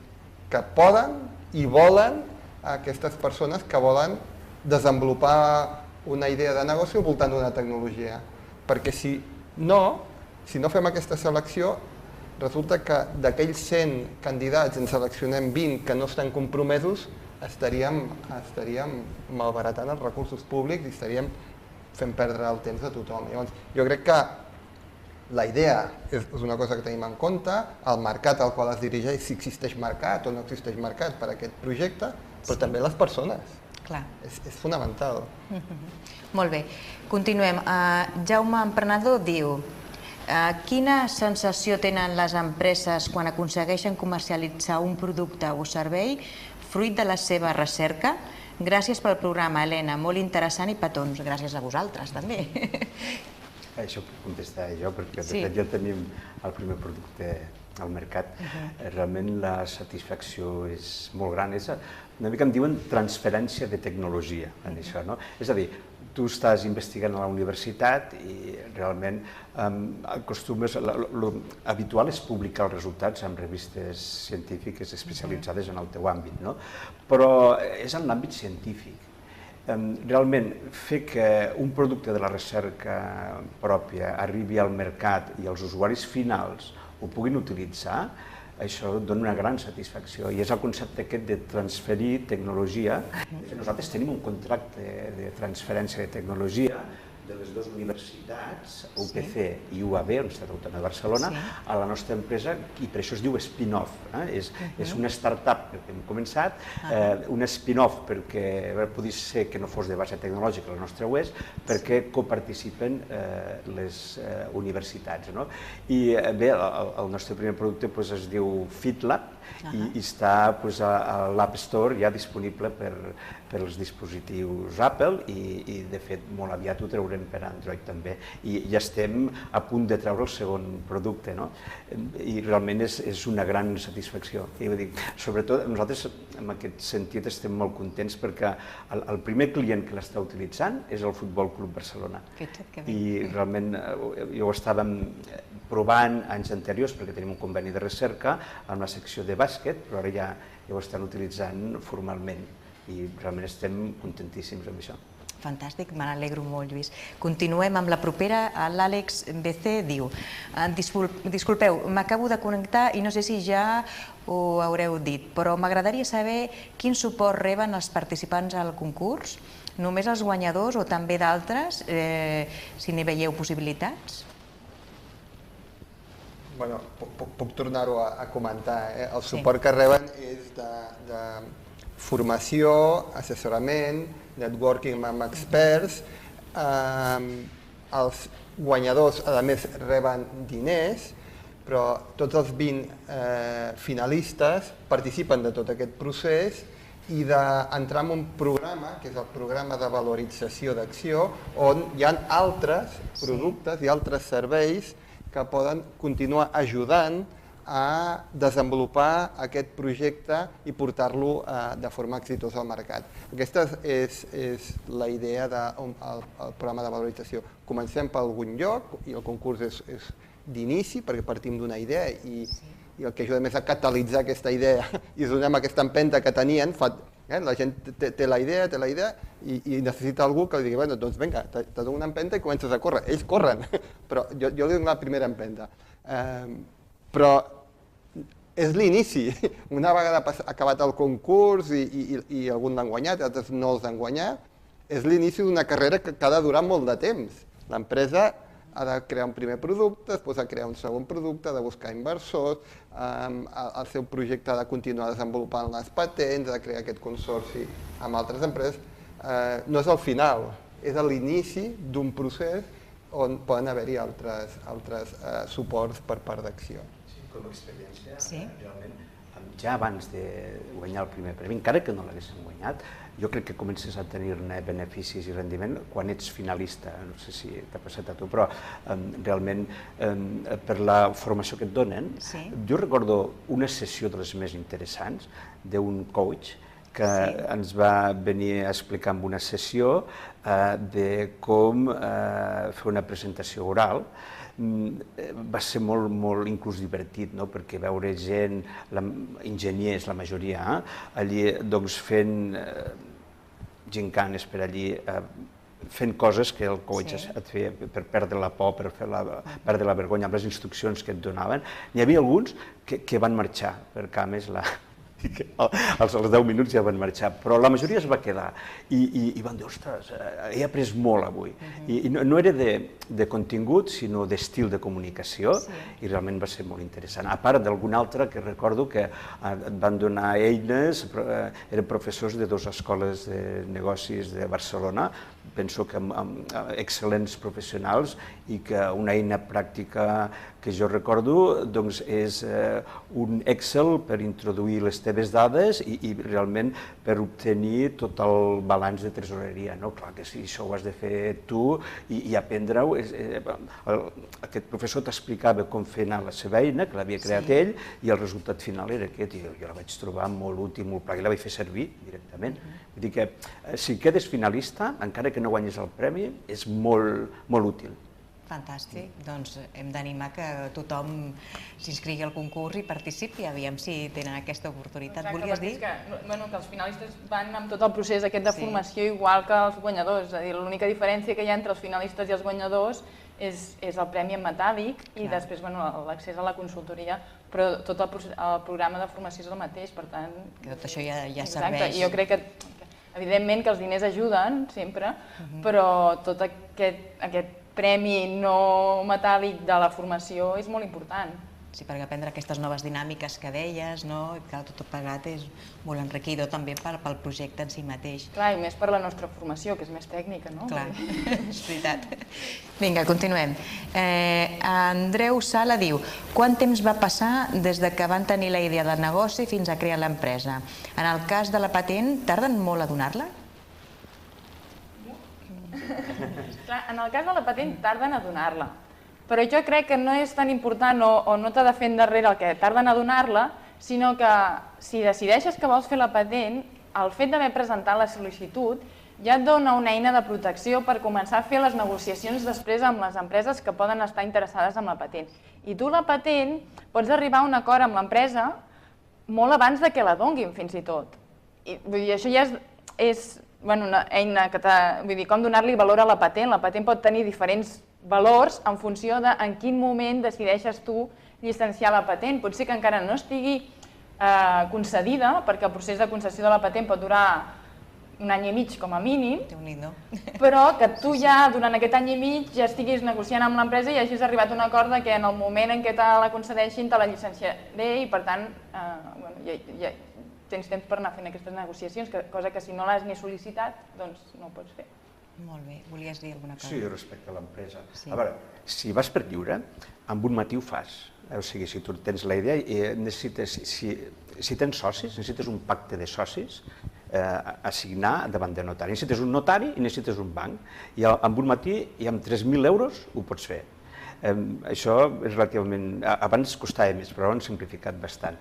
que poden i volen aquestes persones que volen desenvolupar una idea de negoci al voltant d'una tecnologia. Perquè si no fem aquesta selecció, resulta que d'aquells 100 candidats en seleccionem 20 que no estan compromesos, estaríem malbaratant els recursos públics i estaríem fent perdre el temps a tothom. Llavors, jo crec que la idea és una cosa que tenim en compte, el mercat al qual es dirigeix, si existeix mercat o no existeix mercat per a aquest projecte, però també les persones. Clar. És fonamental. Molt bé. Continuem. Jaume Emprenedor diu: quina sensació tenen les empreses quan aconsegueixen comercialitzar un producte o servei fruit de la seva recerca? Gràcies pel programa, Helena, molt interessant i petons. Gràcies a vosaltres, també. Això puc contestar jo, perquè de fet ja tenim el primer producte al mercat. Realment la satisfacció és molt gran. Una mica em diuen transferència de tecnologia en això, no? És a dir, tu estàs investigant a la universitat i realment acostumes, l'habitual és publicar els resultats en revistes científiques especialitzades en el teu àmbit, no? Però és en l'àmbit científic. Realment, fer que un producte de la recerca pròpia arribi al mercat i els usuaris finals ho puguin utilitzar, això dona una gran satisfacció i és el concepte aquest de transferir tecnologia. Nosaltres tenim un contracte de transferència de tecnologia de les dues universitats, UPC i UAB, Universitat Autònoma de Barcelona, a la nostra empresa, i per això es diu spin-off. És una startup que hem començat, un spin-off perquè podria ser que no fos de base tecnològica, la nostra ho és, perquè coparticipen les universitats. I bé, el nostre primer producte es diu FitLab i està a l'App Store ja disponible per als dispositius Apple i de fet molt aviat ho traurem per Android també i ja estem a punt de treure el segon producte i realment és una gran satisfacció. Sobretot nosaltres en aquest sentit estem molt contents perquè el primer client que l'està utilitzant és el Futbol Club Barcelona i realment ja ho estàvem provant anys anteriors perquè tenim un conveni de recerca amb la secció de bàsquet, però ara ja ho estan utilitzant formalment i realment estem contentíssims amb això. Fantàstic, me n'alegro molt, Lluís. Continuem amb la propera. L'Àlex BC diu: disculpeu, m'acabo de connectar i no sé si ja ho haureu dit, però m'agradaria saber quin suport reben els participants al concurs, només els guanyadors o també d'altres, si n'hi veieu possibilitats? Bueno, puc tornar-ho a comentar. El suport que reben és de formació, assessorament, networking amb experts. Els guanyadors, a més, reben diners, però tots els 20 finalistes participen de tot aquest procés i d'entrar en un programa, que és el programa de valorització d'acció, on hi ha altres productes i altres serveis que poden continuar ajudant a desenvolupar aquest projecte i portar-lo de forma exitosa al mercat. Aquesta és la idea del programa de valorització. Comencem per algun lloc i el concurs d'inici, perquè partim d'una idea i el que ajuda més a catalitzar aquesta idea i donem aquesta empenta que tenien, la gent té la idea i necessita algú que li digui, bueno, doncs vinga, te dono una empenta i comences a córrer. Ells corren, però jo li dono la primera empenta. Però és l'inici. Una vegada acabat el concurs i alguns l'han guanyat, altres no els han guanyat, és l'inici d'una carrera que ha de durar molt de temps. L'empresa ha de crear un primer producte, després ha de crear un segon producte, ha de buscar inversors, el seu projecte ha de continuar desenvolupant les patents, ha de crear aquest consorci amb altres empreses. No és el final, és l'inici d'un procés on poden haver-hi altres suports per part d'Acció. Sí, com a experiència, realment, ja abans de guanyar el primer premi, encara que no l'haguessin guanyat, jo crec que comences a tenir-ne beneficis i rendiment quan ets finalista, no sé si t'ha passat a tu, però realment per la formació que et donen, jo recordo una sessió de les més interessants d'un coach que ens va venir a explicar en una sessió de com fer una presentació oral. Va ser molt inclús divertit, perquè veure gent, enginyers, la majoria, allí fent gincanes per allí, fent coses que el coach et feia per perdre la por, per perdre la vergonya amb les instruccions que et donaven. N'hi havia alguns que van marxar, perquè a més als 10 minuts ja van marxar, però la majoria es va quedar i van dir, ostres, he après molt avui. I no era de contingut, sinó d'estil de comunicació, i realment va ser molt interessant. A part d'algun altre que recordo que et van donar eines, eren professors de 2 escoles de negocis de Barcelona, penso que amb excel·lents professionals, i que una eina pràctica que jo recordo és un Excel per introduir les teves dades i realment per obtenir tot el balanç de tresoreria. Clar que sí, això ho has de fer tu i aprendre-ho. Aquest professor t'explicava com fer anar la seva eina, que l'havia creat ell, i el resultat final era aquest, i jo la vaig trobar molt útil, molt pràctica, i la vaig fer servir directament. Vull dir que si quedes finalista, encara que no guanyis el premi, és molt útil. Fantàstic, doncs hem d'animar que tothom s'inscrigui al concurs i participi, aviam si tenen aquesta oportunitat. Volies dir? Que els finalistes van amb tot el procés aquest de formació igual que els guanyadors, és a dir, l'única diferència que hi ha entre els finalistes i els guanyadors és el premi en metàl·lic i després l'accés a la consultoria, però tot el programa de formació és el mateix, per tant... Que tot això ja serveix. I jo crec que, evidentment, que els diners ajuden sempre, però tot aquest premi no metàl·lic de la formació és molt important. Sí, perquè aprendre aquestes noves dinàmiques que deies, que tot plegat és molt enriquidor també pel projecte en si mateix. Clar, i més per la nostra formació, que és més tècnica, no? Clar, és veritat. Vinga, continuem. Andreu Sala diu, quant temps va passar des que van tenir la idea del negoci fins a crear l'empresa? En el cas de la patent, tarden molt a donar-la? En el cas de la patent tarden a donar-la, però jo crec que no és tan important o no t'ha de fer endarrere el que tarden a donar-la, sinó que si decideixes que vols fer la patent, el fet d'haver presentat la sol·licitud ja et dona una eina de protecció per començar a fer les negociacions després amb les empreses que poden estar interessades en la patent. I tu la patent pots arribar a un acord amb l'empresa molt abans que la donguin, fins i tot. Vull dir, això ja és una eina que vull dir, com donar-li valor a la patent. La patent pot tenir diferents valors en funció de en quin moment decideixes tu llicenciar la patent. Potser que encara no estigui concedida, perquè el procés de concessió de la patent pot durar 1 any i mig com a mínim, però que tu ja durant aquest any i mig ja estiguis negociant amb l'empresa i hagis arribat a un acord que en el moment en què te la concedeixin te la llicenciaré i per tant tens temps per anar fent aquestes negociacions, cosa que si no l'has ni sol·licitat, doncs no ho pots fer. Molt bé. Volies dir alguna cosa? Sí, respecte a l'empresa. A veure, si vas per lliure, amb un matí ho fas. O sigui, si tu tens la idea i necessites, si tens socis, necessites un pacte de socis a signar davant de notari. Necessites un notari i necessites un banc. I amb un matí i amb 3.000 euros ho pots fer. Això és relativament... Abans costava més, però ho han simplificat bastant.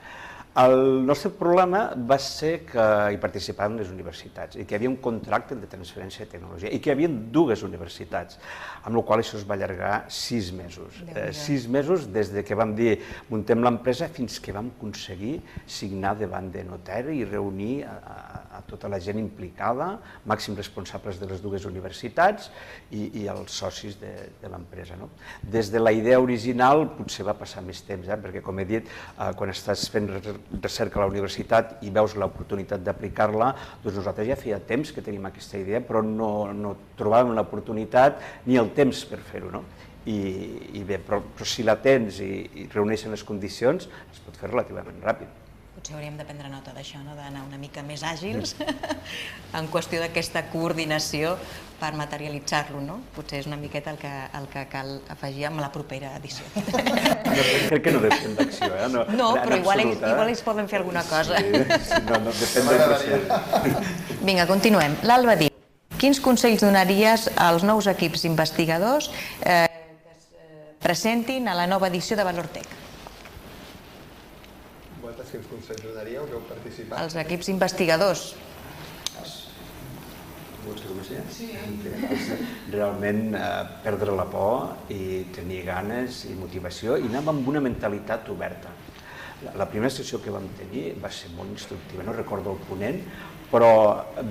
El nostre problema va ser que hi participaven les universitats i que hi havia un contracte de transferència de tecnologia i que hi havia dues universitats, amb la qual cosa això es va allargar 6 mesos. 6 mesos des que vam dir muntem l'empresa fins que vam aconseguir signar davant de notari i reunir a tota la gent implicada, màxims responsables de les dues universitats i els socis de l'empresa. Des de la idea original potser va passar més temps, perquè com he dit, quan estàs fent recerca a la universitat i veus l'oportunitat d'aplicar-la, doncs nosaltres ja feia temps que tenim aquesta idea, però no trobàvem l'oportunitat ni el temps per fer-ho. I bé, però si la tens i reuneixen les condicions, es pot fer relativament ràpid. Potser hauríem de prendre nota d'això, d'anar una mica més àgils en qüestió d'aquesta coordinació per materialitzar-lo, no? Potser és una miqueta el que cal afegir amb la propera edició. Crec que no depèn d'acció, No, però igual ells poden fer alguna cosa. Sí, no, depèn del procés. Vinga, continuem. L'Alba diu, quins consells donaries als nous equips investigadors que es presentin a la nova edició de Valortec? Quins consells donaríeu? Veu participar? Els equips investigadors. Vols que comenci? Sí. Realment perdre la por i tenir ganes i motivació i anar amb una mentalitat oberta. La primera sessió que vam tenir va ser molt instructiva, no recordo el ponent, però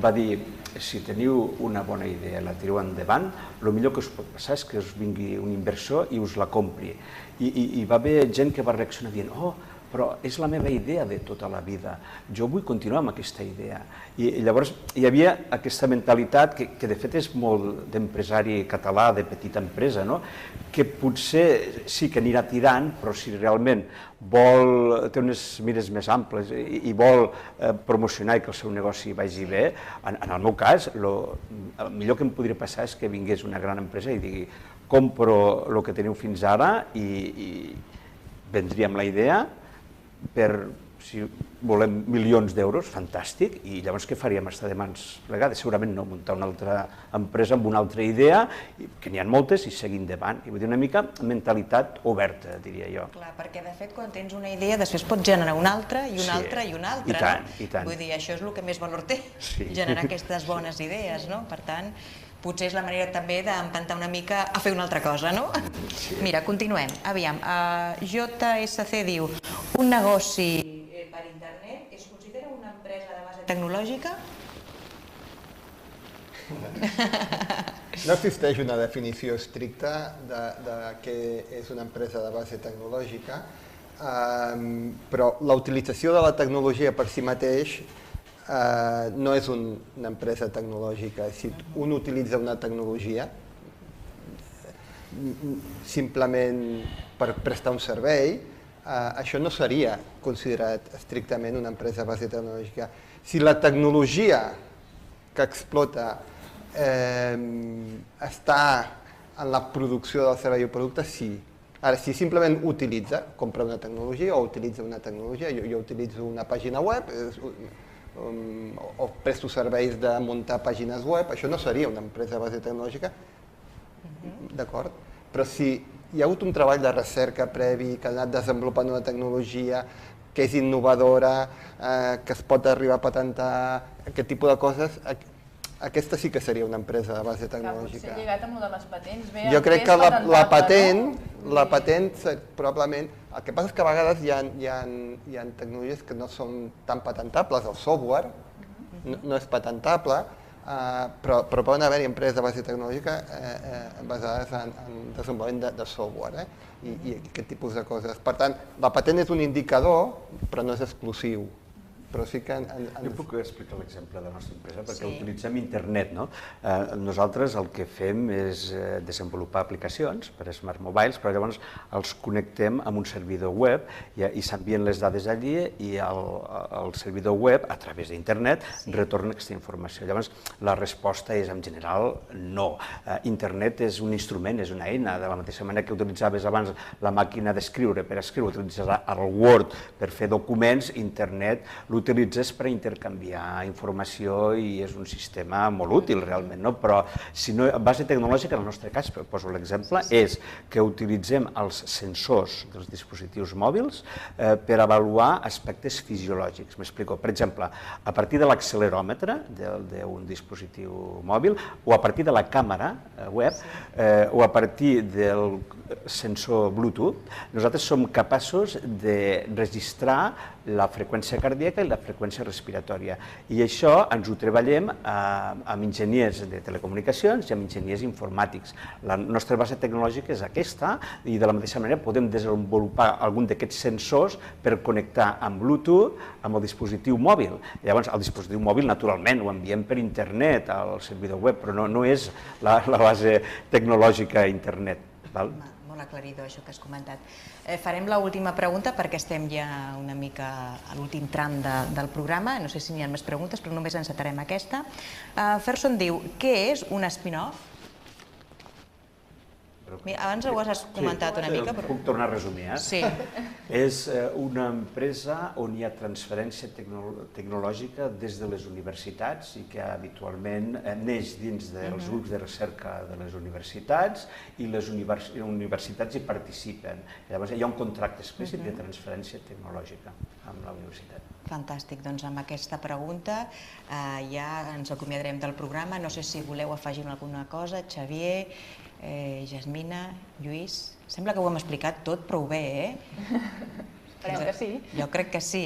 va dir, si teniu una bona idea, la tireu endavant, el millor que us pot passar és que us vingui un inversor i us la compri. I va haver gent que va reaccionar dient, però és la meva idea de tota la vida, jo vull continuar amb aquesta idea. I llavors hi havia aquesta mentalitat que de fet és molt d'empresari català, de petita empresa, que potser sí que anirà tirant, però si realment té unes mires més amples i vol promocionar i que el seu negoci vagi bé, en el meu cas, el millor que em podria passar és que vingués una gran empresa i digui compro el que teniu fins ara i vendria amb la idea per, si volem, milions d'euros, fantàstic, i llavors què faríem? Estar de mans plegades? Segurament no, muntar una altra empresa amb una altra idea, que n'hi ha moltes, i seguir endavant. I vull dir, una mica mentalitat oberta, diria jo. Clar, perquè de fet quan tens una idea després pots generar una altra i una altra i una altra. I tant, i tant. Vull dir, això és el que més valor té, generar aquestes bones idees, no? Per tant, potser és la manera també d'empantar una mica a fer una altra cosa, no? Mira, continuem. Aviam, JSC diu, un negoci per internet es considera una empresa de base tecnològica? No existeix una definició estricta de què és una empresa de base tecnològica, però la utilització de la tecnologia per si mateix no és una empresa tecnològica. Si un utilitza una tecnologia simplement per prestar un servei, això no seria considerat estrictament una empresa de base tecnològica. Si la tecnologia que explota està en la producció del servei o producte, sí. Ara, si simplement utilitza, compra una tecnologia o utilitza una tecnologia, jo utilitzo una pàgina web, o presto serveis de muntar pàgines web, això no seria una empresa de base tecnològica, d'acord? Però si hi ha hagut un treball de recerca previ, que ha anat desenvolupant una tecnologia que és innovadora, que es pot arribar a patentar, aquest tipus de coses, aquesta sí que seria una empresa de base tecnològica. Potser lligat amb el de les patents, jo crec que la patent probablement, el que passa és que a vegades hi ha tecnologies que no són tan patentables, el software no és patentable, però poden haver-hi empreses de base tecnològica basades en desenvolupament de software i aquest tipus de coses. Per tant, la patent és un indicador, però no és exclusiu. Però sí que... Jo puc explicar l'exemple de la nostra empresa, perquè utilitzem internet, no? Nosaltres el que fem és desenvolupar aplicacions per a smart mobiles, però llavors els connectem amb un servidor web i s'envien les dades allí i el servidor web, a través d'internet, retorna aquesta informació. Llavors, la resposta és, en general, no. Internet és un instrument, és una eina, de la mateixa manera que utilitzaves abans la màquina d'escriure per escriure, utilitzes el Word per fer documents, internet l'utilitzes per intercanviar informació i és un sistema molt útil realment, no? Però si no, base tecnològica, en el nostre cas, poso l'exemple, és que utilitzem els sensors dels dispositius mòbils per avaluar aspectes fisiològics. M'explico. Per exemple, a partir de l'acceleròmetre d'un dispositiu mòbil o a partir de la càmera web o a partir del sensor Bluetooth, nosaltres som capaços de registrar la freqüència cardíaca i la freqüència respiratòria. I això ens ho treballem amb enginyers de telecomunicacions i amb enginyers informàtics. La nostra base tecnològica és aquesta i de la mateixa manera podem desenvolupar algun d'aquests sensors per connectar amb Bluetooth amb el dispositiu mòbil. Llavors, el dispositiu mòbil, naturalment, ho enviem per internet al servidor web, però no és la base tecnològica internet. Molt aclaridor això que has comentat. Farem l'última pregunta perquè estem ja una mica a l'últim tram del programa. No sé si n'hi ha més preguntes, però només encetarem aquesta. Ferson diu, què és un spin-off? Abans ho has comentat una mica. Puc tornar a resumir, Sí. És una empresa on hi ha transferència tecnològica des de les universitats i que habitualment neix dins dels grups de recerca de les universitats i les universitats hi participen. Llavors hi ha un contracte explícit de transferència tecnològica amb la universitat. Fantàstic, doncs amb aquesta pregunta ja ens acomiadarem del programa. No sé si voleu afegir alguna cosa, Xavier, Jasmina, Lluís... Sembla que ho hem explicat tot prou bé, Esperem que sí. Jo crec que sí.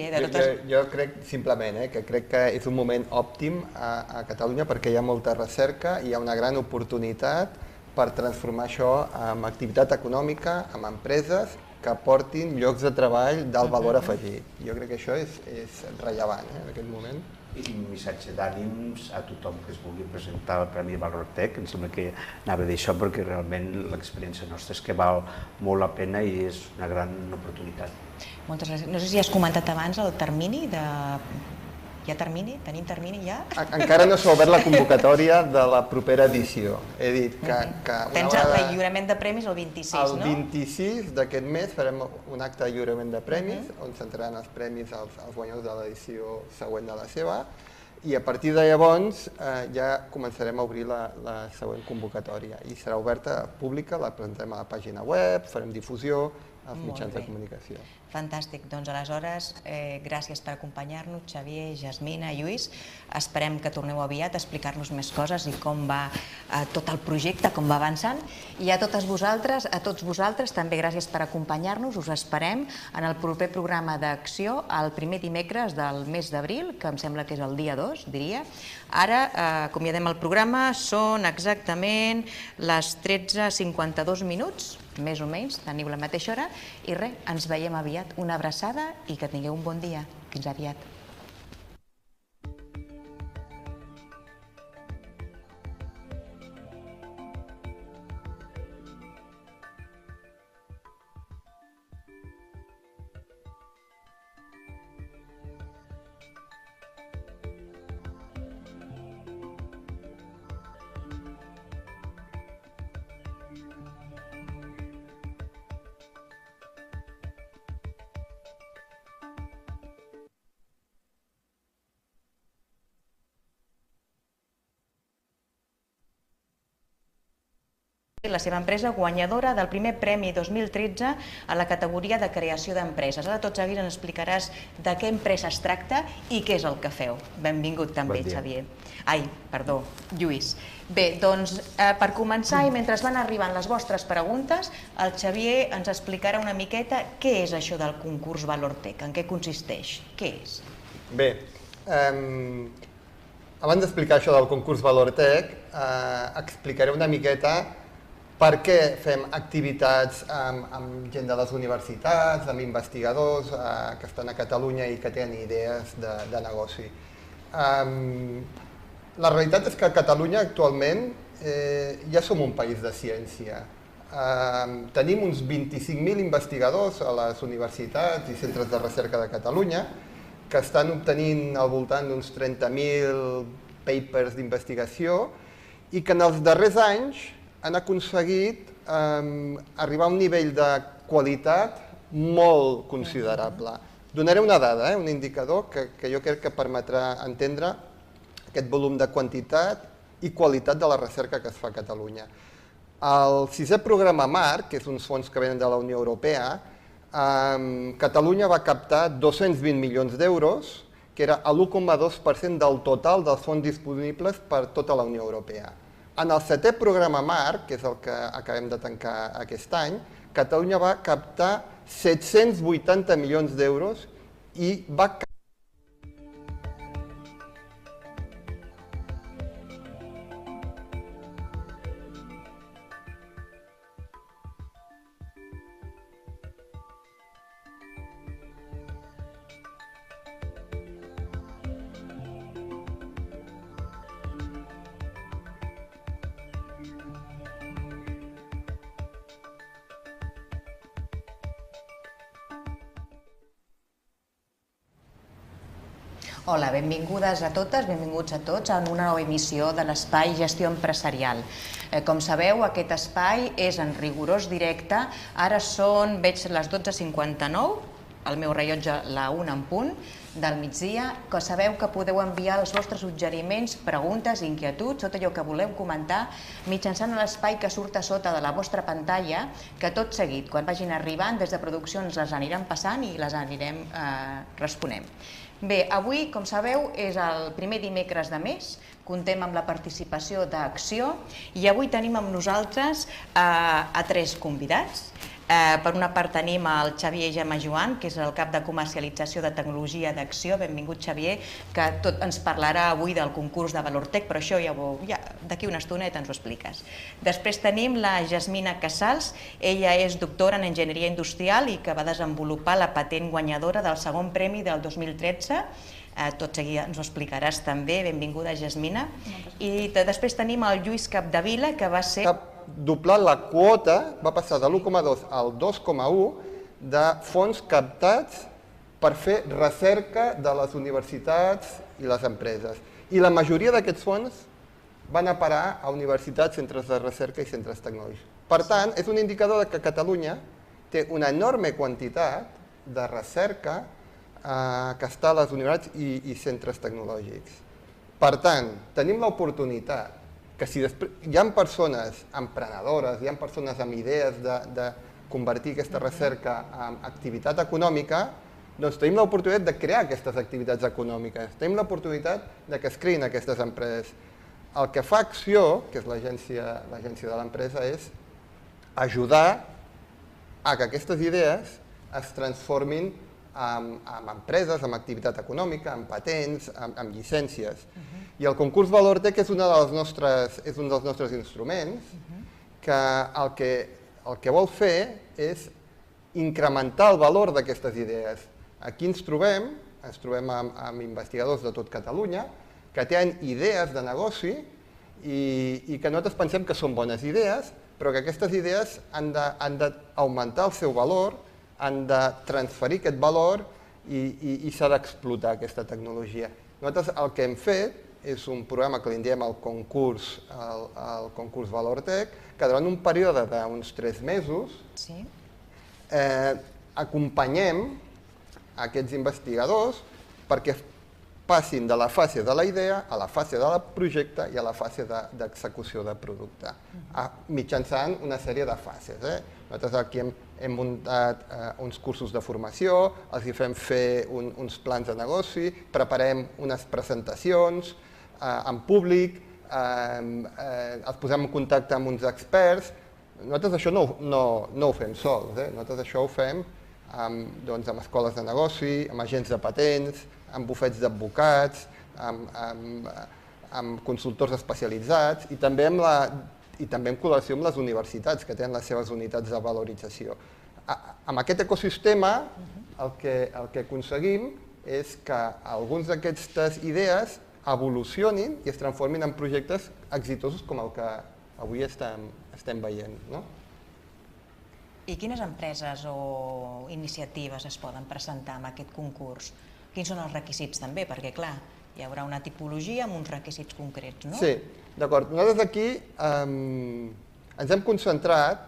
Jo crec simplement que crec que és un moment òptim a Catalunya perquè hi ha molta recerca i hi ha una gran oportunitat per transformar això en activitat econòmica, en empreses que aportin llocs de treball d'alt valor afegit. Jo crec que això és rellevant en aquest moment. I un missatge d'ànims a tothom que es vulgui presentar al Premi Valor Tech. Em sembla que anava a dir això perquè realment l'experiència nostra és que val molt la pena i és una gran oportunitat. Moltes gràcies. No sé si has comentat abans el termini de... Hi ha termini? Tenim termini ja? Encara no s'ha obert la convocatòria de la propera edició. He dit que... Tens el lliurament de premis el 26, no? El 26 d'aquest mes farem un acte de lliurament de premis, on s'entraran els premis als guanyadors de l'edició següent de la seva, i a partir de llavors ja començarem a obrir la següent convocatòria. I serà oberta pública, la presentarem a la pàgina web, farem difusió als mitjans de comunicació. Fantàstic. Doncs aleshores, gràcies per acompanyar-nos, Xavier, Jasmina, Lluís. Esperem que torneu aviat a explicar-nos més coses i com va tot el projecte, com va avançant. I a totes vosaltres, també gràcies per acompanyar-nos. Us esperem en el proper programa d'Acció, el primer dimecres del mes d'abril, que em sembla que és el dia 2, diria. Ara acomiadem el programa, són exactament les 13:52 minuts, més o menys, teniu la mateixa hora, i res, ens veiem aviat. Una abraçada i que tingueu un bon dia. Fins aviat. La seva empresa guanyadora del primer Premi 2013 a la categoria de creació d'empreses. Ara tot, Xavier, ens explicaràs de què empresa es tracta i què és el que feu. Benvingut també, Xavier. Lluís. Bé, doncs, per començar, i mentre van arribant les vostres preguntes, el Xavier ens explicarà una miqueta què és això del concurs Valortech, en què consisteix, què és? Bé, abans d'explicar això del concurs Valortech, explicaré una miqueta per què fem activitats amb gent de les universitats, amb investigadors que estan a Catalunya i que tenen idees de negoci. La realitat és que a Catalunya actualment ja som un país de ciència. Tenim uns 25.000 investigadors a les universitats i centres de recerca de Catalunya que estan obtenint al voltant d'uns 30.000 papers d'investigació i que en els darrers anys han aconseguit arribar a un nivell de qualitat molt considerable. Donaré una dada, un indicador que jo crec que permetrà entendre aquest volum de quantitat i qualitat de la recerca que es fa a Catalunya. El 6è programa MARC, que és uns fons que venen de la Unió Europea, Catalunya va captar 220 milions d'euros, que era l'1,2% del total dels fons disponibles per tota la Unió Europea. En el 7è programa MARC, que és el que acabem de tancar aquest any, Catalunya va captar 780 milions d'euros i va Hola, benvingudes a totes, benvinguts a tots a una nova emissió de l'Espai Gestió Empresarial. Com sabeu, aquest espai és en rigorós directe. Ara veig les 12:59, el meu rellotge la 1 en punt del migdia, que sabeu que podeu enviar els vostres suggeriments, preguntes, inquietuds, tot allò que voleu comentar mitjançant l'espai que surt a sota de la vostra pantalla, que tot seguit, quan vagin arribant, des de producció ens les aniran passant i les anirem responent. Bé, avui, com sabeu, és el primer dimecres de mes, comptem amb la participació d'Acció i avui tenim amb nosaltres a 3 convidats. Per una part tenim el Xavier Gemma Joan, que és el cap de comercialització de tecnologia d'Acció. Benvingut, Xavier, que tot ens parlarà avui del concurs de Valortec, però això ja d'aquí una estoneta ens ho expliques. Després tenim la Jasmina Casals, ella és doctora en enginyeria industrial i que va desenvolupar la patent guanyadora del segon premi del 2013. Tot seguit ens ho explicaràs també. Benvinguda, Jasmina. I després tenim el Lluís Capdevila, que va ser... doblat la quota, va passar de l'1,2 al 2,1 de fons captats per fer recerca de les universitats i les empreses. I la majoria d'aquests fons van a parar a universitats, centres de recerca i centres tecnològics. Per tant, és un indicador que Catalunya té una enorme quantitat de recerca que està a les universitats i centres tecnològics. Per tant, tenim l'oportunitat que si hi ha persones emprenedores, hi ha persones amb idees de convertir aquesta recerca en activitat econòmica, doncs tenim l'oportunitat de crear aquestes activitats econòmiques, tenim l'oportunitat que es creïn aquestes empreses. El que fa Acció, que és l'agència de l'empresa, és ajudar a que aquestes idees es transformin en empreses, en activitat econòmica, en patents, en llicències. I el concurs Valortec és un dels nostres instruments que el que vol fer és incrementar el valor d'aquestes idees. Aquí ens trobem amb investigadors de tot Catalunya que tenen idees de negoci i que nosaltres pensem que són bones idees, però que aquestes idees han d'augmentar el seu valor, han de transferir aquest valor i s'ha d'explotar aquesta tecnologia. Nosaltres el que hem fet és un programa que li diem el concurs Valortec, que durant un període d'uns 3 mesos acompanyem aquests investigadors perquè passin de la fase de la idea a la fase del projecte i a la fase d'execució de producte, mitjançant una sèrie de fases. Nosaltres aquí hem muntat uns cursos de formació, els fem fer uns plans de negoci, preparem unes presentacions en públic, els posem en contacte amb uns experts. Nosaltres això no ho fem sols, nosaltres això ho fem amb escoles de negoci, amb agents de patents, amb bufets d'advocats, amb consultors especialitzats i també en col·laboració amb les universitats que tenen les seves unitats de valorització. Amb aquest ecosistema el que aconseguim és que algunes d'aquestes idees evolucionin i es transformin en projectes exitosos com el que avui estem veient. I quines empreses o iniciatives es poden presentar en aquest concurs? Quins són els requisits també? Perquè, clar, hi haurà una tipologia amb uns requisits concrets, no? Sí, d'acord. Nosaltres aquí ens hem concentrat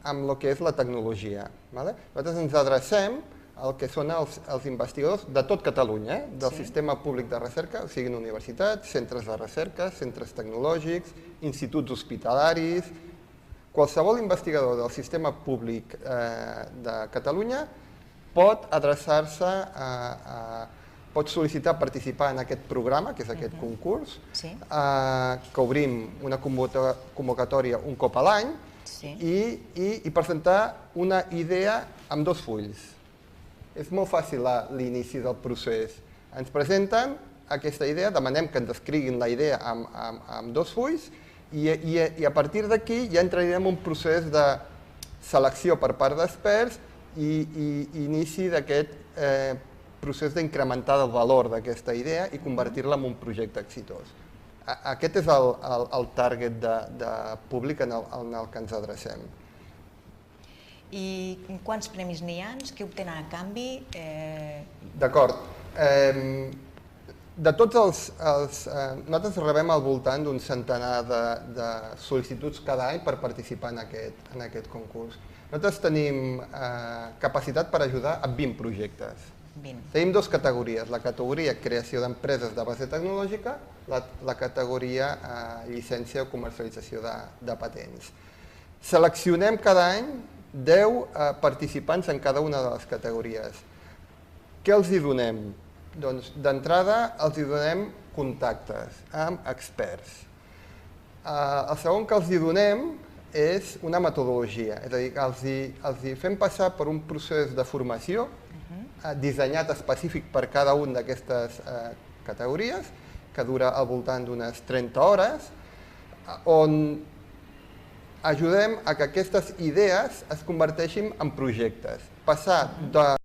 en el que és la tecnologia. Nosaltres ens adrecem el que són els investigadors de tot Catalunya, del sistema públic de recerca, o siguin universitats, centres de recerca, centres tecnològics, instituts hospitalaris. Qualsevol investigador del sistema públic de Catalunya pot adreçar-se pot sol·licitar participar en aquest programa, que és aquest concurs, que obrim una convocatòria un cop a l'any i presentar una idea amb 2 fulls. És molt fàcil l'inici del procés. Ens presenten aquesta idea, demanem que ens escriguin la idea amb 2 fulls i a partir d'aquí ja entraríem en un procés de selecció per part d'experts i inici d'aquest procés d'incrementar el valor d'aquesta idea i convertir-la en un projecte exitós. Aquest és el target de públic en el que ens adrecem. I quants premis n'hi ha? Què obtenen a canvi? D'acord. De tots nosaltres rebem al voltant d'un centenar de sol·licituds cada any per participar en aquest concurs. Nosaltres tenim capacitat per ajudar a 20 projectes. Tenim 2 categories, la categoria creació d'empreses de base tecnològica, la categoria llicència o comercialització de patents. Seleccionem cada any 10 participants en cada una de les categories. Què els hi donem? Doncs d'entrada els hi donem contactes amb experts. El segon que els hi donem és una metodologia, és a dir, els hi fem passar per un procés de formació dissenyat específic per cada una d'aquestes categories, que dura al voltant d'unes 30 hores, on ajudem a que aquestes idees es converteixin en projectes. Passar de